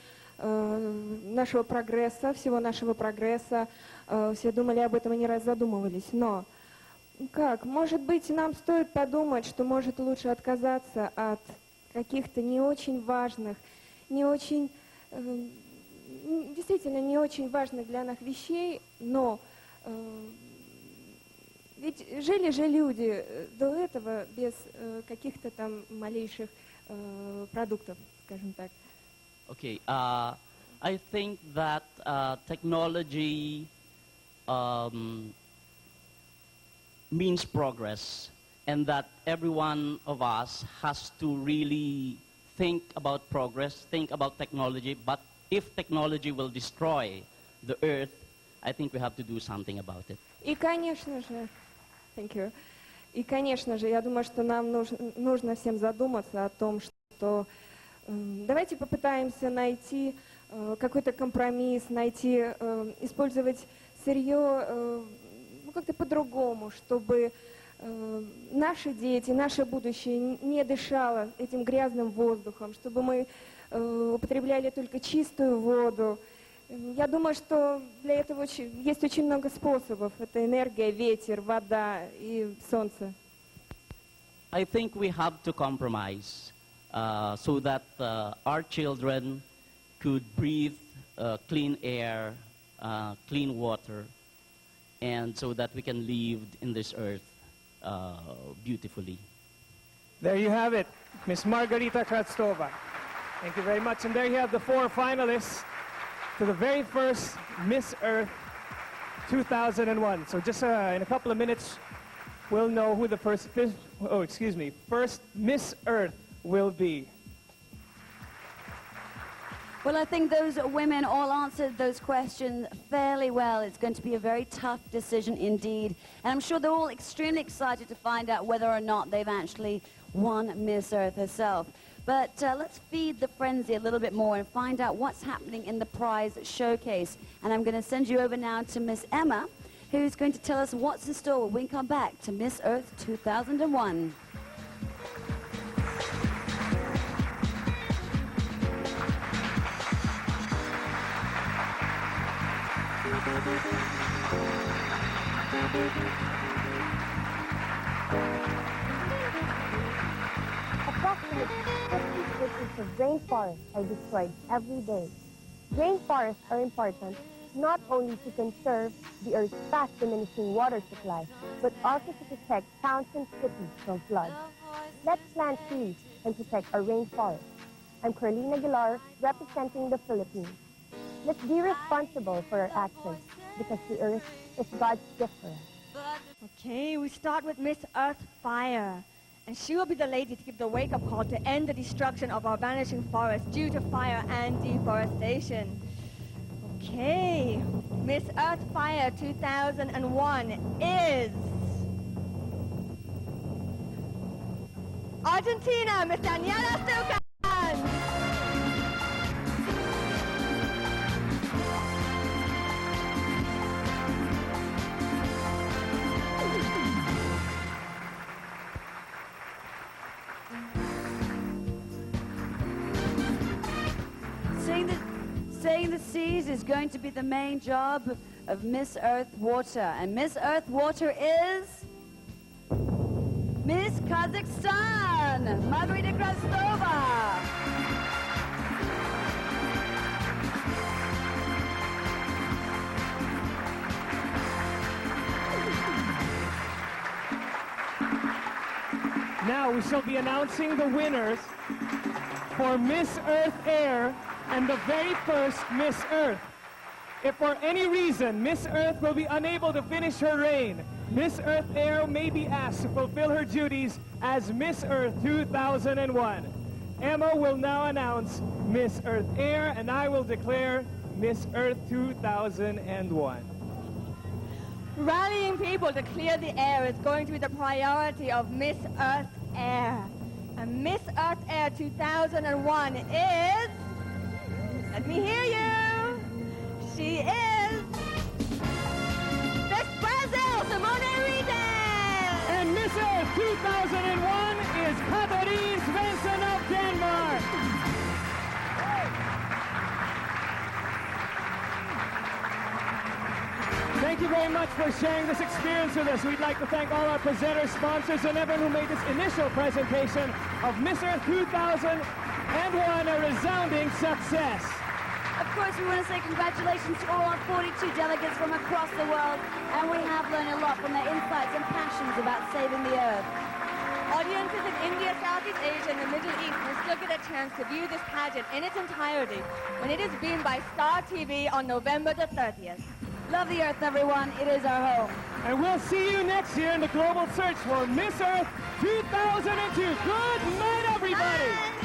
нашего прогресса, всего нашего прогресса, все думали об этом и не раз задумывались. Но как? Может быть, нам стоит подумать, что может лучше отказаться от каких-то не очень важных, действительно не очень важных для нас вещей, но ведь жили же люди до этого без каких-то там малейших продуктов, скажем так. Okay, I think that technology means progress, and that every one of us has to really think about progress, think about technology, but if technology will destroy the earth, I think we have to do something about it. И, конечно же, И, конечно же, я думаю, что нам нужно всем задуматься о том, что давайте попытаемся найти какой-то компромисс, использовать сырье как-то по-другому, чтобы наши дети, наше будущее не дышало этим грязным воздухом, чтобы мы употребляли только чистую воду. Я думаю, что для этого есть очень много способов. Это энергия, ветер, вода и солнце. I think we have to compromise so that our children could breathe clean air, clean water, and so that we can live in this earth beautifully. There you have it, Miss Margarita Kravtsova. Thank you very much. And there you have the 4 finalists to the very first Miss Earth 2001. So just in a couple of minutes, we'll know who the first Miss Earth will be. Well, I think those women all answered those questions fairly well. It's going to be a very tough decision indeed. And I'm sure they're all extremely excited to find out whether or not they've actually won Miss Earth herself. But let's feed the frenzy a little bit more and find out what's happening in the prize showcase. And I'm going to send you over now to Miss Emma, who's going to tell us what's in store when we come back to Miss Earth 2001. Approximately ecosystems of rainforests are destroyed every day. Rainforests are important not only to conserve the Earth's fast diminishing water supply, but also to protect towns and cities from floods. Let's plant trees and protect our rainforests. I'm Carlene Aguilar, representing the Philippines. Let's be responsible for our actions, because the Earth is God's gift for us. Okay, we start with Miss Earth Fire. And she will be the lady to give the wake-up call to end the destruction of our vanishing forests due to fire and deforestation. Okay, Miss Earth Fire 2001 is Argentina, Miss Daniela Stukan. Saying the seas is going to be the main job of Miss Earth Water. And Miss Earth Water is Miss Kazakhstan, Margarita Krastova. Now we shall be announcing the winners for Miss Earth Air and the very first Miss Earth. If for any reason Miss Earth will be unable to finish her reign, Miss Earth Air may be asked to fulfill her duties as Miss Earth 2001. Emma will now announce Miss Earth Air, and I will declare Miss Earth 2001. Rallying people to clear the air is going to be the priority of Miss Earth Air. And Miss Earth Air 2001 is... Let me hear you. She is Miss Brazil, Simone Rita. And Miss Earth 2001 is Katarina Svensson of Denmark. Thank you very much for sharing this experience with us. We'd like to thank all our presenters, sponsors, and everyone who made this initial presentation of Miss Earth 2001 a resounding success. Of course, we want to say congratulations to all our 42 delegates from across the world, and we have learned a lot from their insights and passions about saving the Earth. Audiences in India, Southeast Asia, and the Middle East will still get a chance to view this pageant in its entirety when it is beamed by Star TV on November the 30th. Love the Earth, everyone. It is our home. And we'll see you next year in the global search for Miss Earth 2002. Good night, everybody. Bye.